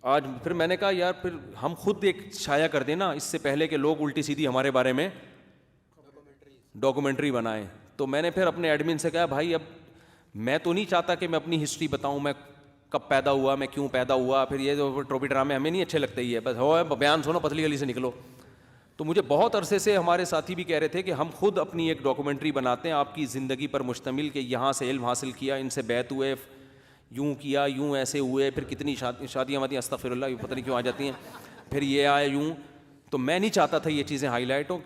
آج پھر میں نے کہا یار پھر ہم خود ایک شائع کر دیں نا اس سے پہلے کہ لوگ الٹی سیدھی ہمارے بارے میں ڈاکومنٹری بنائیں. تو میں نے پھر اپنے ایڈمن سے کہا بھائی اب میں تو نہیں چاہتا کہ میں اپنی ہسٹری بتاؤں, میں کب پیدا ہوا, میں کیوں پیدا ہوا, پھر یہ جو ٹروپی ڈرامے ہمیں نہیں اچھے لگتے, ہی ہے بس ہو بیان سنو پتلی گلی سے نکلو. تو مجھے بہت عرصے سے ہمارے ساتھی بھی کہہ رہے تھے کہ ہم خود اپنی ایک ڈاکومنٹری بناتے ہیں آپ کی زندگی پر مشتمل، کہ یہاں سے علم حاصل کیا، ان سے بیعت ہوئے، یوں کیا، یوں ایسے ہوئے، پھر کتنی شادیاں وادیاں استغفر اللہ پتہ نہیں کیوں آ جاتی ہیں، پھر یہ آئے یوں. تو میں نہیں چاہتا تھا یہ چیزیں ہائی لائٹ ہوں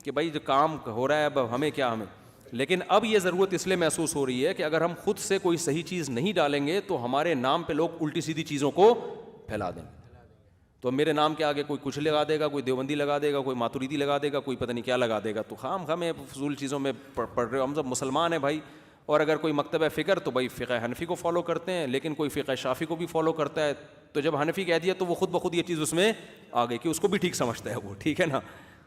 کہ بھائی جو کام ہو رہا ہے اب ہمیں کیا ہمیں. لیکن اب یہ ضرورت اس لیے محسوس ہو رہی ہے کہ اگر ہم خود سے کوئی صحیح چیز نہیں ڈالیں گے تو ہمارے نام پہ لوگ الٹی سیدھی چیزوں کو پھیلا دیں گے. تو میرے نام کے آگے کوئی کچھ لگا دے گا، کوئی دیوبندی لگا دے گا، کوئی ماتوریدی لگا دے گا، کوئی پتہ نہیں کیا لگا دے گا. تو ہمیں فضول چیزوں میں پڑھ رہے ہو. ہم سب مسلمان ہیں بھائی. اور اگر کوئی مکتب فکر تو بھائی فقہ حنفی کو فالو کرتے ہیں، لیکن کوئی فقہ شافعی کو بھی فالو کرتا ہے. تو جب حنفی کہہ دیا تو وہ خود بخود یہ چیز اس میں آ گئی کہ اس کو بھی ٹھیک سمجھتا ہے وہ، ٹھیک ہے نا،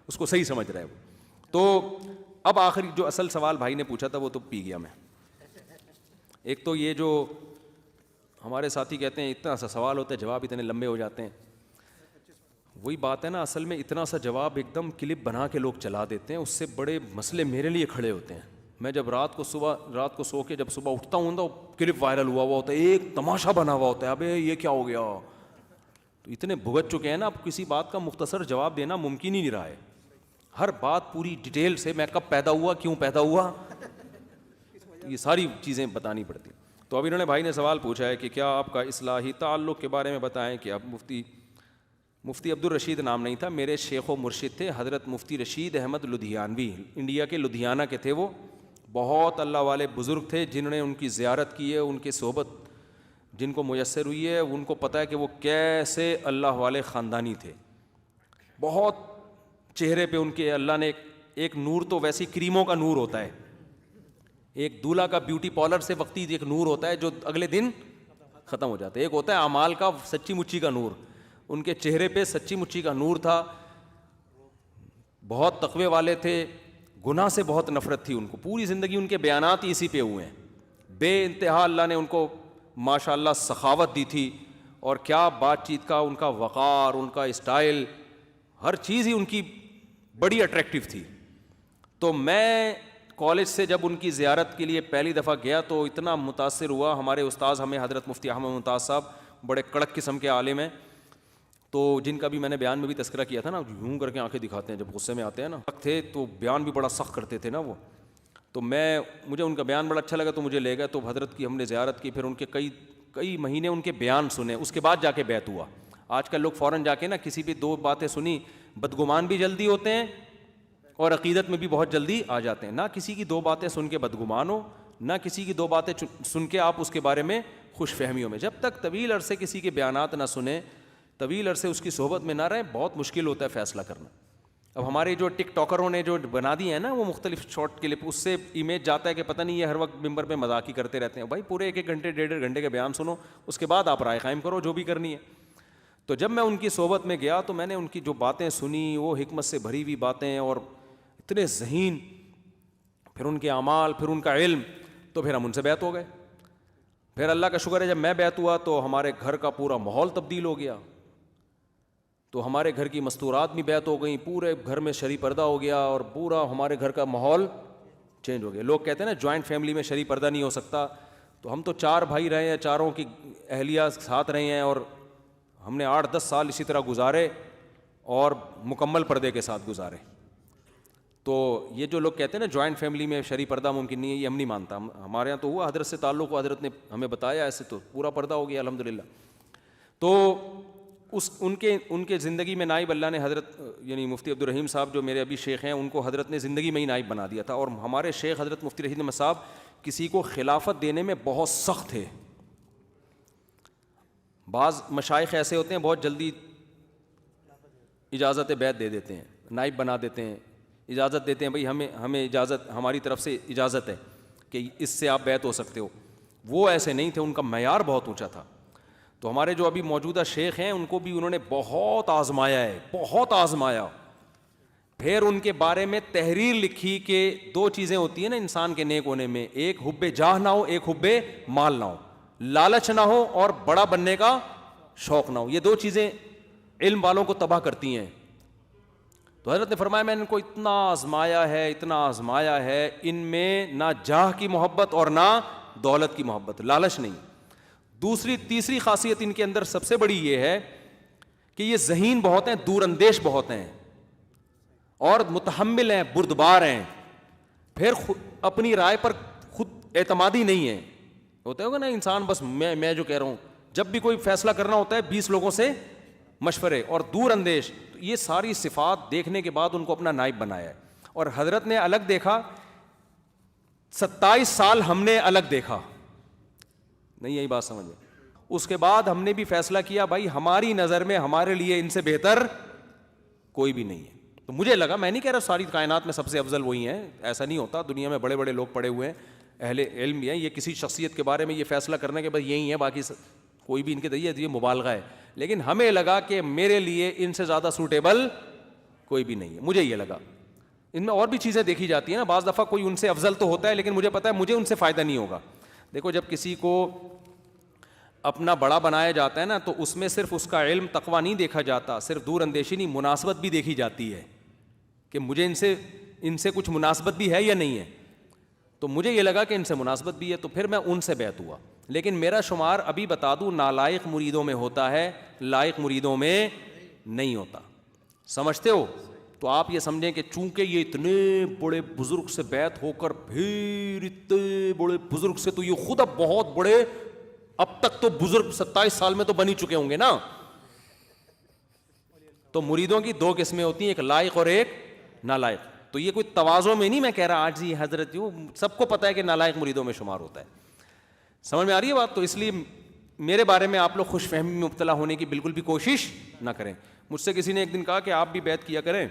اس کو صحیح سمجھ رہا ہے وہ. تو اب آخری جو اصل سوال بھائی نے پوچھا تھا وہ تو پی گیا میں. ایک تو یہ جو ہمارے ساتھی کہتے ہیں اتنا سا سوال ہوتا ہے جواب اتنے لمبے ہو جاتے ہیں، وہی بات ہے نا. اصل میں اتنا سا جواب ایک دم کلپ بنا کے لوگ چلا دیتے ہیں، اس سے بڑے مسئلے میرے لیے کھڑے ہوتے ہیں. میں جب رات کو سو کے جب صبح اٹھتا ہوں تو کلپ وائرل ہوا ہوتا ہے، ایک تماشا بنا ہوا ہوتا ہے، ابے یہ کیا ہو گیا. تو اتنے بھگت چکے ہیں نا، اب کسی بات کا مختصر جواب دینا ممکن ہی نہیں رہا ہے. ہر بات پوری ڈیٹیل سے، میں کب پیدا ہوا، کیوں پیدا ہوا، یہ ساری چیزیں بتانی پڑتی. تو اب انہوں نے بھائی نے سوال پوچھا ہے کہ کیا آپ کا اصلاحی تعلق کے بارے میں بتائیں. کہ اب مفتی عبدالرشید نام نہیں تھا، میرے شیخ و مرشد تھے حضرت مفتی رشید احمد لدھیانوی، انڈیا کے لدھیانہ کے تھے. وہ بہت اللہ والے بزرگ تھے، جنہوں نے ان کی زیارت کی ہے، ان کی صحبت جن کو میسر ہوئی ہے ان کو پتہ ہے کہ وہ کیسے اللہ والے خاندانی تھے. بہت چہرے پہ ان کے اللہ نے ایک نور، تو ویسی کریموں کا نور ہوتا ہے، ایک دولہا کا بیوٹی پارلر سے وقتی ایک نور ہوتا ہے جو اگلے دن ختم ہو جاتا ہے. ایک ہوتا ہے اعمال کا سچی مچی کا نور. ان کے چہرے پہ سچی مچی کا نور تھا. بہت تقوی والے تھے، گناہ سے بہت نفرت تھی ان کو. پوری زندگی ان کے بیانات ہی اسی پہ ہوئے ہیں. بے انتہا اللہ نے ان کو ماشاء اللہ سخاوت دی تھی، اور کیا بات چیت کا ان کا وقار، ان کا اسٹائل، ہر چیز ہی ان کی بڑی اٹریکٹیو تھی. تو میں کالج سے جب ان کی زیارت کے لیے پہلی دفعہ گیا تو اتنا متاثر ہوا. ہمارے استاذ ہمیں حضرت مفتی احمد ممتاز صاحب بڑے کڑک قسم کے عالم ہیں، تو جن کا بھی میں نے بیان میں بھی تذکرہ کیا تھا نا، یوں کر کے آنکھیں دکھاتے ہیں جب غصے میں آتے ہیں نا، تھے تو بیان بھی بڑا سخت کرتے تھے نا وہ. تو مجھے ان کا بیان بڑا اچھا لگا تو مجھے لے گئے. تو حضرت کی ہم نے زیارت کی، پھر ان کے کئی مہینے ان کے بیان سنے، اس کے بعد جا کے بیعت ہوا. آج کل لوگ فوراً جا کے نا کسی بھی دو باتیں سنی بدگمان بھی جلدی ہوتے ہیں اور عقیدت میں بھی بہت جلدی آ جاتے ہیں. نہ کسی کی دو باتیں سن کے بدگمان ہو، نہ کسی کی دو باتیں سن کے آپ اس کے بارے میں خوش فہمیوں میں. جب تک طویل عرصے کسی کے بیانات نہ سنیں، طویل عرصے اس کی صحبت میں نہ رہیں، بہت مشکل ہوتا ہے فیصلہ کرنا. اب ہمارے جو ٹک ٹاکروں نے جو بنا دی ہیں نا وہ مختلف شارٹ کلپ، اس سے امیج جاتا ہے کہ پتہ نہیں یہ ہر وقت ممبر پہ مذاق ہی کرتے رہتے ہیں. بھائی پورے ایک گھنٹے 1.5 گھنٹے کے بیان سنو، اس کے بعد آپ رائے قائم کرو جو بھی کرنی ہے. تو جب میں ان کی صحبت میں گیا تو میں نے ان کی جو باتیں سنی، وہ حکمت سے بھری ہوئی باتیں اور اتنے ذہین، پھر ان کے اعمال، پھر ان کا علم، تو پھر ہم ان سے بیعت ہو گئے. پھر اللہ کا شکر ہے جب میں بیعت ہوا تو ہمارے گھر کا پورا ماحول تبدیل ہو گیا. تو ہمارے گھر کی مستورات بھی بیعت ہو گئیں، پورے گھر میں شرعی پردہ ہو گیا اور پورا ہمارے گھر کا ماحول چینج ہو گیا. لوگ کہتے ہیں نا جوائنٹ فیملی میں شرعی پردہ نہیں ہو سکتا، تو ہم تو 4 بھائی رہے ہیں، چاروں کی اہلیہ ساتھ رہی ہیں اور ہم نے 8-10 سال اسی طرح گزارے اور مکمل پردے کے ساتھ گزارے. تو یہ جو لوگ کہتے ہیں نا جوائنٹ فیملی میں شرعی پردہ ممکن نہیں ہے، یہ ہم نہیں مانتا. ہمارے یہاں تو ہوا، حضرت سے تعلق ہوا، حضرت نے ہمیں بتایا، ایسے تو پورا پردہ ہو گیا الحمدللہ. تو ان کے زندگی میں نائب اللہ نے حضرت یعنی مفتی عبدالرحیم صاحب جو میرے ابھی شیخ ہیں، ان کو حضرت نے زندگی میں ہی نائب بنا دیا تھا. اور ہمارے شیخ حضرت مفتی رشید احمد صاحب کسی کو خلافت دینے میں بہت سخت تھے. بعض مشائخ ایسے ہوتے ہیں بہت جلدی اجازت بیعت دے دیتے ہیں، نائب بنا دیتے ہیں، اجازت دیتے ہیں بھائی ہمیں اجازت، ہماری طرف سے اجازت ہے کہ اس سے آپ بیعت ہو سکتے ہو. وہ ایسے نہیں تھے، ان کا معیار بہت اونچا تھا. تو ہمارے جو ابھی موجودہ شیخ ہیں ان کو بھی انہوں نے بہت آزمایا ہے، بہت آزمایا. پھر ان کے بارے میں تحریر لکھی کہ 2 چیزیں ہوتی ہیں نا انسان کے نیک ہونے میں، ایک حب جاہ نہ ہو، ایک حب مال نہ ہو، لالچ نہ ہو اور بڑا بننے کا شوق نہ ہو. یہ 2 چیزیں علم والوں کو تباہ کرتی ہیں. تو حضرت نے فرمایا میں ان کو اتنا آزمایا ہے، اتنا آزمایا ہے، ان میں نہ جاہ کی محبت اور نہ دولت کی محبت، لالچ نہیں. تیسری خاصیت ان کے اندر سب سے بڑی یہ ہے کہ یہ ذہین بہت ہیں، دور اندیش بہت ہیں. اور متحمل ہیں, بردبار ہیں, پھر اپنی رائے پر خود اعتمادی نہیں ہے. ہوتا ہوگا نا انسان بس میں جو کہہ رہا ہوں, جب بھی کوئی فیصلہ کرنا ہوتا ہے 20 لوگوں سے مشورے, اور دور اندیش. یہ ساری صفات دیکھنے کے بعد ان کو اپنا نائب بنایا ہے. اور حضرت نے الگ دیکھا, 27 سال ہم نے الگ دیکھا, نہیں یہی بات سمجھے. اس کے بعد ہم نے بھی فیصلہ کیا بھائی ہماری نظر میں ہمارے لیے ان سے بہتر کوئی بھی نہیں ہے. تو مجھے لگا, میں نہیں کہہ رہا ساری کائنات میں سب سے افضل وہی ہیں, ایسا نہیں ہوتا, دنیا میں بڑے بڑے لوگ پڑے ہوئے ہیں, اہل علم بھی ہیں, یہ کسی شخصیت کے بارے میں یہ فیصلہ کرنے کے بعد یہی ہے, باقی کوئی بھی ان کے یہ مبالغہ ہے. لیکن ہمیں لگا کہ میرے لیے ان سے زیادہ سوٹیبل کوئی بھی نہیں ہے. مجھے یہ لگا, ان میں اور بھی چیزیں دیکھی جاتی ہیں نا, بعض دفعہ کوئی ان سے افضل تو ہوتا ہے لیکن مجھے پتا ہے مجھے ان سے فائدہ نہیں ہوگا. دیکھو جب کسی کو اپنا بڑا بنایا جاتا ہے نا, تو اس میں صرف اس کا علم تقویٰ نہیں دیکھا جاتا, صرف دور اندیشی نہیں, مناسبت بھی دیکھی جاتی ہے کہ مجھے ان سے کچھ مناسبت بھی ہے یا نہیں ہے. تو مجھے یہ لگا کہ ان سے مناسبت بھی ہے, تو پھر میں ان سے بیعت ہوا. لیکن میرا شمار ابھی بتا دوں نالائق مریدوں میں ہوتا ہے, لائق مریدوں میں نہیں ہوتا. سمجھتے ہو؟ تو آپ یہ سمجھیں کہ چونکہ یہ اتنے بڑے بزرگ سے بیعت ہو کر پھر اتنے بڑے بزرگ سے, تو یہ خود اب بہت بڑے, اب تک تو بزرگ 27 سال میں تو بن ہی چکے ہوں گے نا. تو مریدوں کی 2 قسمیں ہوتی ہیں, ایک لائق اور ایک نالائق. تو یہ کوئی تواضع میں نہیں میں کہہ رہا آج جی حضرت جو, سب کو پتہ ہے کہ نالائق مریدوں میں شمار ہوتا ہے. سمجھ میں آ رہی ہے بات؟ تو اس لیے میرے بارے میں آپ لوگ خوش فہمی میں مبتلا ہونے کی بالکل بھی کوشش نہ کریں. مجھ سے کسی نے ایک دن کہا کہ آپ بھی بیعت کیا کریں,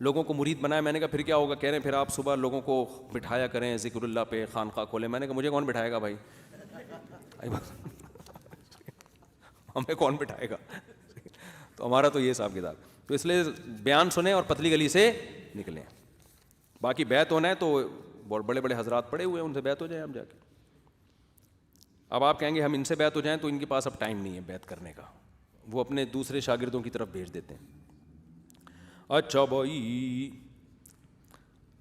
لوگوں کو مرید بنائے. میں نے کہا پھر کیا ہوگا؟ کہہ رہے ہیں پھر آپ صبح لوگوں کو بٹھایا کریں ذکر اللہ پہ, خانقاہ کھولیں. میں نے کہا مجھے کون بٹھائے گا بھائی, ہمیں کون بٹھائے گا؟ تو ہمارا تو یہ حساب کتاب. تو اس لیے بیان سنیں اور پتلی گلی سے نکلیں. باقی بیعت ہونا ہے تو بہت بڑے بڑے حضرات پڑے ہوئے ہیں, ان سے بیعت ہو جائیں آپ جا کے. اب آپ کہیں گے ہم ان سے بیعت ہو جائیں, تو ان کے پاس اب ٹائم نہیں ہے بیعت کرنے کا, وہ اپنے دوسرے شاگردوں کی طرف بھیج دیتے ہیں. اچھا بھائی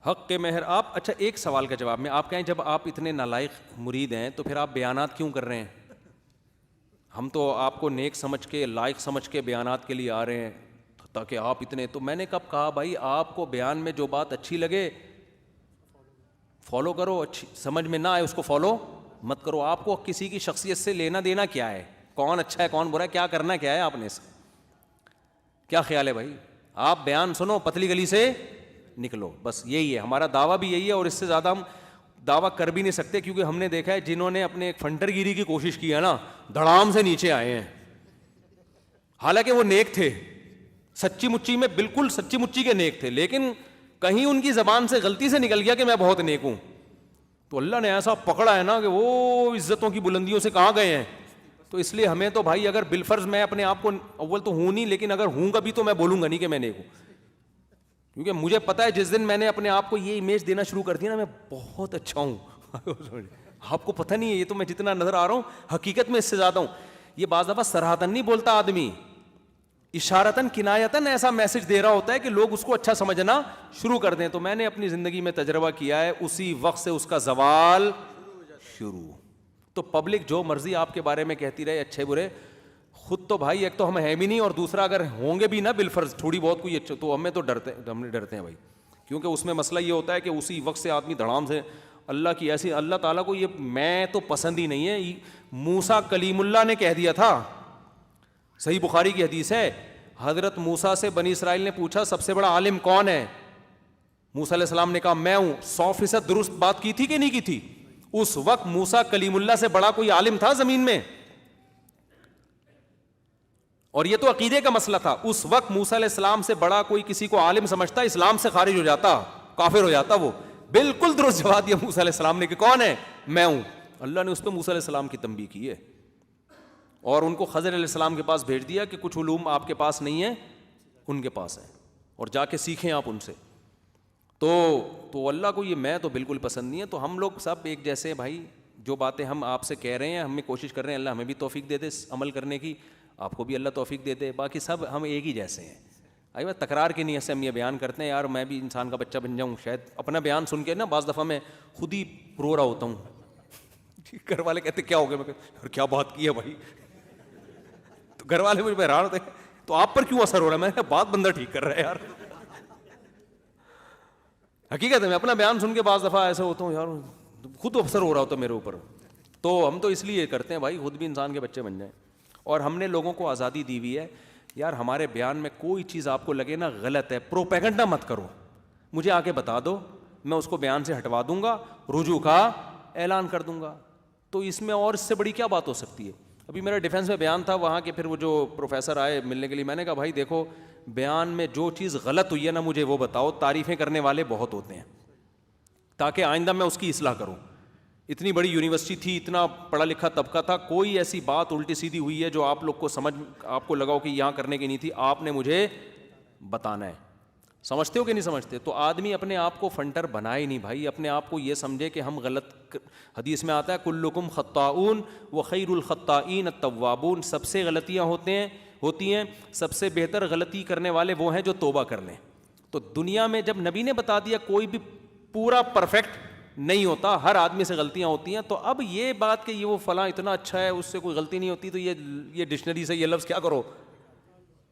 حق کے مہر آپ, اچھا ایک سوال کا جواب میں آپ کہیں جب آپ اتنے نالائق مرید ہیں تو پھر آپ بیانات کیوں کر رہے ہیں؟ ہم تو آپ کو نیک سمجھ کے, لائق سمجھ کے بیانات کے لیے آ رہے ہیں تاکہ آپ اتنے. تو میں نے کب کہا بھائی آپ کو بیان میں جو بات اچھی لگے فالو کرو, اچھی سمجھ میں نہ آئے اس کو فالو مت کرو. آپ کو کسی کی شخصیت سے لینا دینا کیا ہے؟ کون اچھا ہے کون برا ہے, کیا کرنا کیا ہے آپ نے, کیا خیال ہے بھائی؟ آپ بیان سنو, پتلی گلی سے نکلو, بس یہی ہے ہمارا دعویٰ بھی یہی ہے. اور اس سے زیادہ ہم دعویٰ کر بھی نہیں سکتے, کیونکہ ہم نے دیکھا ہے جنہوں نے اپنے ایک فنٹر گیری کی کوشش کی ہے نا, دھڑام سے نیچے آئے ہیں. حالانکہ وہ نیک تھے, سچی مچی میں بالکل سچی مچی کے نیک تھے, لیکن کہیں ان کی زبان سے غلطی سے نکل گیا کہ میں بہت نیک ہوں, تو اللہ نے ایسا پکڑا ہے نا کہ وہ عزتوں کی بلندیوں سے کہاں گئے ہیں. تو اس لیے ہمیں تو بھائی اگر بالفرض میں اپنے آپ کو اول تو ہوں نہیں, لیکن اگر ہوں گا بھی تو میں بولوں گا نہیں کہ میں نیک ہوں, کیونکہ مجھے پتا ہے جس دن میں نے اپنے آپ کو یہ امیج دینا شروع کر دیا نا میں بہت اچھا ہوں, آپ کو پتہ نہیں ہے, یہ تو میں جتنا نظر آ رہا ہوں حقیقت میں اس سے زیادہ ہوں. یہ بعض دفعہ صراحتاً نہیں بولتا آدمی, اشارتاً کنایتاً ایسا میسج دے رہا ہوتا ہے کہ لوگ اس کو اچھا سمجھنا شروع کر دیں. تو میں نے اپنی زندگی میں تجربہ کیا ہے, اسی وقت سے اس کا زوال شروع. تو پبلک جو مرضی آپ کے بارے میں کہتی رہے اچھے برے, خود تو بھائی ایک تو ہم ہیں بھی نہیں, اور دوسرا اگر ہوں گے بھی نا بالفرض تھوڑی بہت کوئی اچھا, تو ہمیں تو ڈرتے ہیں بھائی, کیونکہ اس میں مسئلہ یہ ہوتا ہے کہ اسی وقت سے آدمی دھڑام سے اللہ کی ایسی, اللہ تعالیٰ کو یہ میں تو پسند ہی نہیں ہے. موسیٰ کلیم اللہ نے کہہ دیا تھا, صحیح بخاری کی حدیث ہے, حضرت موسیٰ سے بنی اسرائیل نے پوچھا سب سے بڑا عالم کون ہے؟ موسیٰ علیہ السلام نے کہا میں ہوں. 100% درست بات کی تھی کہ نہیں کی تھی؟ اس وقت موسیٰ کلیم اللہ سے بڑا کوئی عالم تھا زمین میں؟ اور یہ تو عقیدے کا مسئلہ تھا. اس وقت موسیٰ علیہ السلام سے بڑا کوئی کسی کو عالم سمجھتا اسلام سے خارج ہو جاتا, کافر ہو جاتا. وہ بالکل درست جواب دیا موسیٰ علیہ السلام نے کہ کون ہے؟ میں ہوں. اللہ نے اس پہ موسیٰ علیہ السلام کی تنبیہ کی ہے, اور ان کو خضر علیہ السلام کے پاس بھیج دیا کہ کچھ علوم آپ کے پاس نہیں ہیں ان کے پاس ہیں, اور جا کے سیکھیں آپ ان سے. تو اللہ کو یہ میں تو بالکل پسند نہیں ہے. تو ہم لوگ سب ایک جیسے بھائی, جو باتیں ہم آپ سے کہہ رہے ہیں ہمیں کوشش کر رہے ہیں, اللہ ہمیں بھی توفیق دے دے عمل کرنے کی, آپ کو بھی اللہ توفیق دے دے. باقی سب ہم ایک ہی جیسے ہیں. بھائی تکرار کی نیت سے ہم یہ بیان کرتے ہیں, یار میں بھی انسان کا بچہ بن جاؤں. شاید اپنا بیان سن کے نا بعض دفعہ میں خود ہی رو رہا ہوتا ہوں, گھر والے کہتے کیا ہو گیا, میں کیا بات کی ہے بھائی, تو گھر والے مجھے حیران ہوتے ہیں تو آپ پر کیوں اثر ہو رہا ہے. میں نے کہا بات بندہ ٹھیک کر رہا ہے یار, حقیقت ہے میں اپنا بیان سن کے بعض دفعہ ایسے ہوتا ہوں یار خود افسر ہو رہا ہوتا میرے اوپر. تو ہم تو اس لیے کرتے ہیں بھائی خود بھی انسان کے بچے بن جائیں. اور ہم نے لوگوں کو آزادی دی ہوئی ہے یار, ہمارے بیان میں کوئی چیز آپ کو لگے نا غلط ہے, پروپیگنڈا مت کرو, مجھے آ کے بتا دو, میں اس کو بیان سے ہٹوا دوں گا, رجوع کا اعلان کر دوں گا. تو اس میں اور اس سے بڑی کیا بات ہو سکتی ہے. ابھی میرا ڈیفینس میں بیان تھا وہاں کے, پھر وہ جو پروفیسر آئے ملنے کے لیے, میں نے کہا بھائی دیکھو بیان میں جو چیز غلط ہوئی ہے نا مجھے وہ بتاؤ, تعریفیں کرنے والے بہت ہوتے ہیں, تاکہ آئندہ میں اس کی اصلاح کروں. اتنی بڑی یونیورسٹی تھی, اتنا پڑھا لکھا طبقہ تھا, کوئی ایسی بات الٹی سیدھی ہوئی ہے جو آپ لوگ کو سمجھ آپ کو لگاؤ کہ یہاں کرنے کی نہیں تھی, آپ نے مجھے بتانا ہے. سمجھتے ہو کہ نہیں سمجھتے؟ تو آدمی اپنے آپ کو فنٹر بنائے نہیں بھائی, اپنے آپ کو یہ سمجھے کہ ہم غلط. حدیث میں آتا ہے کلکم خطاؤن وخیر الخطائین التوابون, سب سے غلطیاں ہوتی ہیں, سب سے بہتر غلطی کرنے والے وہ ہیں جو توبہ کر لیں. تو دنیا میں جب نبی نے بتا دیا کوئی بھی پورا پرفیکٹ نہیں ہوتا, ہر آدمی سے غلطیاں ہوتی ہیں, تو اب یہ بات کہ یہ وہ فلاں اتنا اچھا ہے اس سے کوئی غلطی نہیں ہوتی, تو یہ ڈکشنری سے یہ لفظ کیا کرو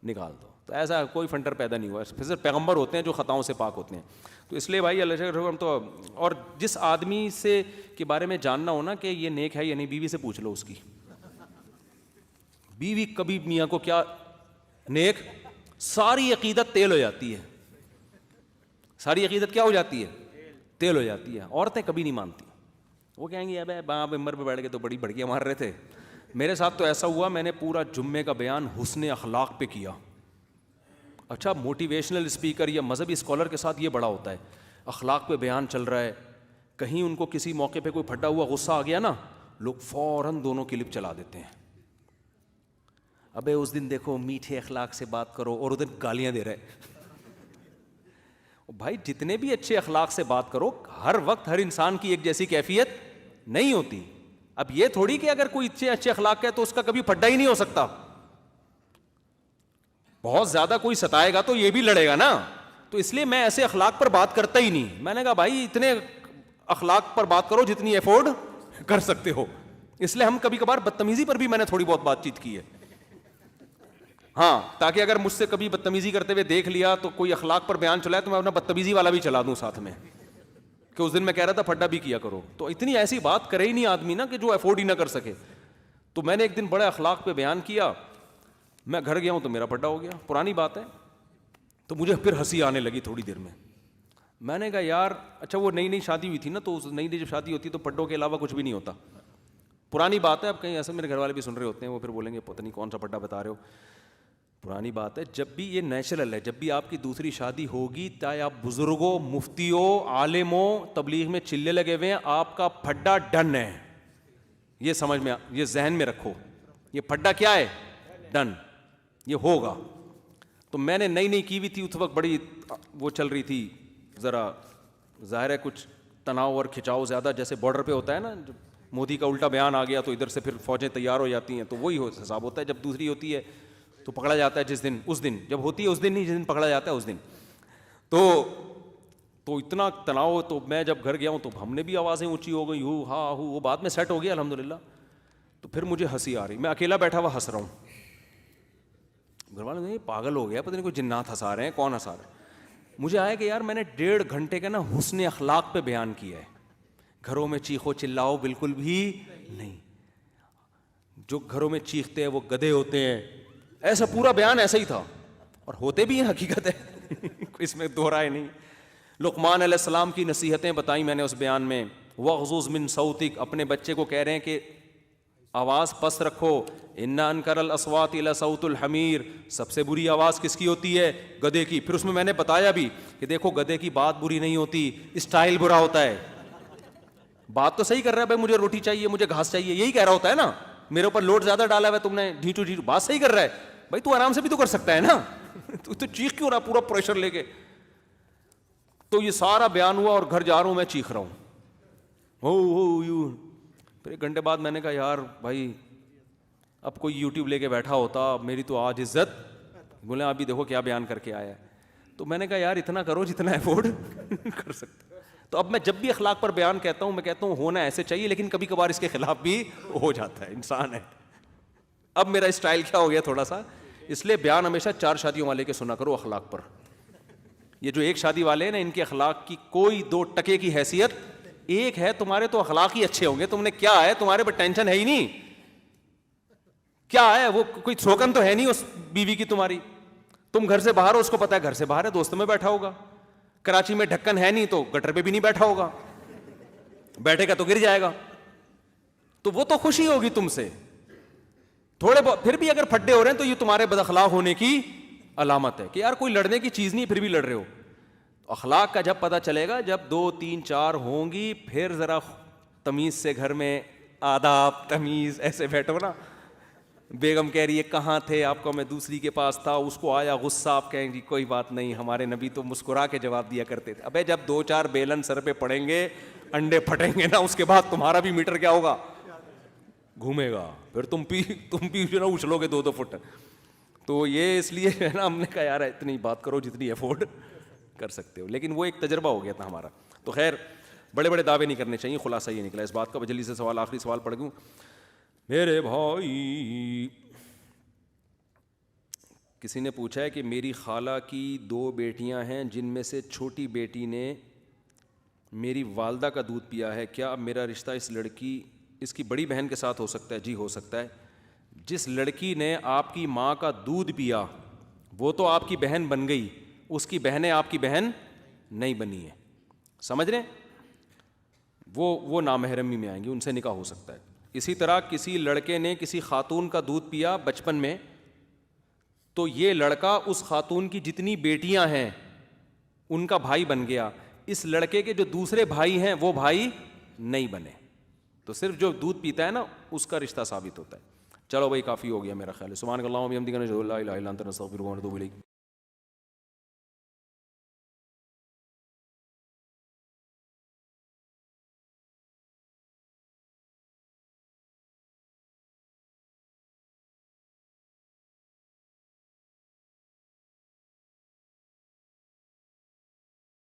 نکال دو. تو ایسا کوئی فنٹر پیدا نہیں ہوا, پھر پیغمبر ہوتے ہیں جو خطاؤں سے پاک ہوتے ہیں. تو اس لیے بھائی اللہ ہم تو, اور جس آدمی سے کے بارے میں جاننا ہو نا کہ یہ نیک ہے یا نہیں, بیوی سے پوچھ لو اس کی. بیوی کبھی میاں کو کیا نیک, ساری عقیدت تیل ہو جاتی ہے, ساری عقیدت کیا ہو جاتی ہے, تیل ہو جاتی ہے. عورتیں کبھی نہیں مانتی, وہ کہیں گی ابے باپ ممبر پہ بیٹھ کے تو بڑی بڑکیاں مار رہے تھے. میرے ساتھ تو ایسا ہوا, میں نے پورا جمعے کا بیان حسن اخلاق پہ کیا. اچھا موٹیویشنل اسپیکر یا مذہبی اسکالر کے ساتھ یہ بڑا ہوتا ہے, اخلاق پہ بیان چل رہا ہے, کہیں ان کو کسی موقع پہ کوئی پھٹا ہوا غصہ آ گیا نا, لوگ فوراً دونوں کلپ چلا دیتے ہیں. ابے اس دن دیکھو میٹھے اخلاق سے بات کرو, اور ادھر گالیاں دے رہے. بھائی جتنے بھی اچھے اخلاق سے بات کرو, ہر وقت ہر انسان کی ایک جیسی کیفیت نہیں ہوتی. اب یہ تھوڑی کہ اگر کوئی اچھے اخلاق ہے تو اس کا کبھی پھڈا ہی نہیں ہو سکتا. بہت زیادہ کوئی ستائے گا تو یہ بھی لڑے گا نا. تو اس لیے میں ایسے اخلاق پر بات کرتا ہی نہیں. میں نے کہا بھائی اتنے اخلاق پر بات کرو جتنی افورڈ کر سکتے ہو. اس لیے ہم کبھی کبھار بدتمیزی پر بھی میں نے تھوڑی بہت بات چیت کی ہے, ہاں, تاکہ اگر مجھ سے کبھی بدتمیزی کرتے ہوئے دیکھ لیا تو کوئی اخلاق پر بیان چلا ہے تو میں اپنا بدتمیزی والا بھی چلا دوں ساتھ میں, کہ اس دن میں کہہ رہا تھا پھڈا بھی کیا کرو. تو اتنی ایسی بات کرے ہی نہیں آدمی نا کہ جو افورڈ ہی نہ کر سکے. تو میں نے ایک دن بڑے اخلاق پہ بیان کیا, میں گھر گیا ہوں تو میرا پھڈا ہو گیا, پرانی بات ہے. تو مجھے پھر ہنسی آنے لگی تھوڑی دیر میں. میں نے کہا یار اچھا وہ نئی شادی ہوئی تھی نا, تو اس نئی جب شادی ہوتی تو پھڈوں کے علاوہ کچھ بھی نہیں ہوتا. پرانی بات ہے, اب کہیں ایسے میرے گھر والے بھی سن رہے ہوتے ہیں, وہ پھر بولیں گے پتہ نہیں کون سا پھڈا بتا رہے ہو. پرانی بات ہے, جب بھی یہ نیچرل ہے, جب بھی آپ کی دوسری شادی ہوگی, چاہے آپ بزرگوں, مفتیوں, عالموں, تبلیغ میں چلے لگے ہوئے ہیں, آپ کا پھڈا ڈن ہے. یہ سمجھ میں, یہ ذہن میں رکھو, یہ پھڈا کیا ہے, ڈن, یہ ہوگا. تو میں نے نئی کی ہوئی تھی اس وقت, بڑی وہ چل رہی تھی, ذرا ظاہر ہے کچھ تناؤ اور کھچاؤ زیادہ, جیسے بارڈر پہ ہوتا ہے نا, مودی کا الٹا بیان آ گیا تو ادھر سے پھر فوجیں تیار ہو جاتی ہیں. تو وہی حساب ہوتا ہے, جب دوسری ہوتی ہے تو پکڑا جاتا ہے جس دن, اس دن جب ہوتی ہے اس دن نہیں, جس دن پکڑا جاتا ہے اس دن. تو اتنا تناؤ. تو میں جب گھر گیا ہوں تو ہم نے بھی آوازیں اونچی ہو گئی, ہو ہاں ہو, وہ بعد میں سیٹ ہو گیا الحمدللہ. تو پھر مجھے ہنسی آ رہی, میں اکیلا بیٹھا ہوا ہنس رہا ہوں. گھر والے نہیں پاگل ہو گیا, پتہ نہیں کوئی جنات ہنسا رہے ہیں, کون ہنسا رہے ہیں. مجھے آیا کہ یار میں نے 1.5 گھنٹے کا نا حسن اخلاق پہ بیان کیا ہے. گھروں میں چیخو چلاؤ بالکل بھی نہیں, جو گھروں میں چیختے ہیں وہ گدھے ہوتے ہیں, ایسا پورا بیان ایسا ہی تھا, اور ہوتے بھی ہیں, حقیقت ہے, اس میں دو رائے نہیں. لقمان علیہ السلام کی نصیحتیں بتائیں میں نے اس بیان میں. وغضض من صوتک, اپنے بچے کو کہہ رہے ہیں کہ آواز پست رکھو. ان انکر الاصوات لصوت الحمیر, سب سے بری آواز کس کی ہوتی ہے, گدھے کی. پھر اس میں نے بتایا بھی کہ دیکھو گدھے کی بات بری نہیں ہوتی, اسٹائل برا ہوتا ہے. بات تو صحیح کر رہا ہے بھائی, مجھے روٹی چاہیے, مجھے گھاس چاہیے, یہی کہہ رہا ہوتا ہے نا. میرے اوپر لوڈ زیادہ ڈالا ہوا ہے تم نے, ڈھیچو ڈھیچو, بات صحیح کر رہا ہے بھائی, تو آرام سے بھی تو کر سکتا ہے نا, تو چیخ کیوں رہا پورا پریشر لے کے. تو یہ سارا بیان ہوا, اور گھر جا رہا ہوں میں چیخ رہا ہوں, ہو یو. پھر 1 گھنٹے بعد میں نے کہا یار بھائی اب کوئی یوٹیوب لے کے بیٹھا ہوتا, میری تو آج عزت. بولے ابھی دیکھو کیا بیان کر کے آیا ہے. تو میں نے کہا یار اتنا کرو جتنا افورڈ کر سکتے. تو اب میں جب بھی اخلاق پر بیان کہتا ہوں, میں کہتا ہوں ہونا ایسے چاہیے, لیکن کبھی کبھار اس کے خلاف بھی ہو جاتا ہے, انسان ہے. اب میرا اسٹائل کیا ہو گیا تھوڑا سا, اس لیے بیان ہمیشہ 4 شادیوں والے کے سنا کرو اخلاق پر. یہ جو ایک شادی والے ہیں نا، ان کے اخلاق کی کوئی 2 ٹکے کی حیثیت ایک ہے. تمہارے تو اخلاق ہی اچھے ہوں گے, تم نے کیا ہے, تمہارے پر ٹینشن ہے ہی نہیں, کیا ہے وہ, کوئی شوکن تو ہے نہیں اس بیوی کی تمہاری. تم گھر سے باہر ہو, اس کو پتا ہے گھر سے باہر ہے, دوستوں میں بیٹھا ہوگا. کراچی میں ڈھکن ہے نہیں تو گٹر پہ بھی نہیں بیٹھا ہوگا, بیٹھے گا تو گر جائے گا. تو وہ تو خوشی ہوگی تم سے تھوڑے بہت. پھر بھی اگر پھڈے ہو رہے ہیں تو یہ تمہارے بد اخلاق ہونے کی علامت ہے کہ یار کوئی لڑنے کی چیز نہیں, پھر بھی لڑ رہے ہو. اخلاق کا جب پتہ چلے گا جب 2 3 4 ہوں گی, پھر ذرا تمیز سے گھر میں آداب تمیز ایسے بیٹھو نا. بیگم کہہ رہی ہے کہاں تھے آپ کو, میں دوسری کے پاس تھا, اس کو آیا غصہ, آپ کہیں گی کوئی بات نہیں, ہمارے نبی تو مسکرا کے جواب دیا کرتے تھے. ابے جب 2 4 بیلن سر پہ پڑیں گے, انڈے پھٹیں گے نا, اس کے بعد تمہارا بھی میٹر کیا ہوگا, گھومے گا. پھر تم بھی جو نا اچھلو گے 2 2 فٹ. تو یہ اس لیے ہے نا, ہم نے کہا یار اتنی بات کرو جتنی افورڈ کر سکتے ہو. لیکن وہ ایک تجربہ ہو گیا تھا ہمارا. تو خیر بڑے بڑے دعوے نہیں کرنے چاہیے. خلاصہ یہ نکلا اس بات کا. جلدی سے سوال, آخری سوال پڑھ دوں. میرے بھائی, کسی نے پوچھا ہے کہ میری خالہ کی 2 بیٹیاں ہیں جن میں سے چھوٹی بیٹی نے میری والدہ کا دودھ پیا ہے, کیا اب میرا رشتہ اس کی بڑی بہن کے ساتھ ہو سکتا ہے؟ جی ہو سکتا ہے. جس لڑکی نے آپ کی ماں کا دودھ پیا وہ تو آپ کی بہن بن گئی, اس کی بہنیں آپ کی بہن نہیں بنی ہیں, سمجھ رہے ہیں؟ وہ نامحرمی میں آئیں گی, ان سے نکاح ہو سکتا ہے. اسی طرح کسی لڑکے نے کسی خاتون کا دودھ پیا بچپن میں, تو یہ لڑکا اس خاتون کی جتنی بیٹیاں ہیں ان کا بھائی بن گیا, اس لڑکے کے جو دوسرے بھائی ہیں وہ بھائی نہیں بنے. تو صرف جو دودھ پیتا ہے نا اس کا رشتہ ثابت ہوتا ہے. چلو بھائی کافی ہو گیا میرا خیال ہے. سبحانک اللہم و بحمدک, نشہد ان لا الہ الا انت, نستغفرک و نتوب الیک.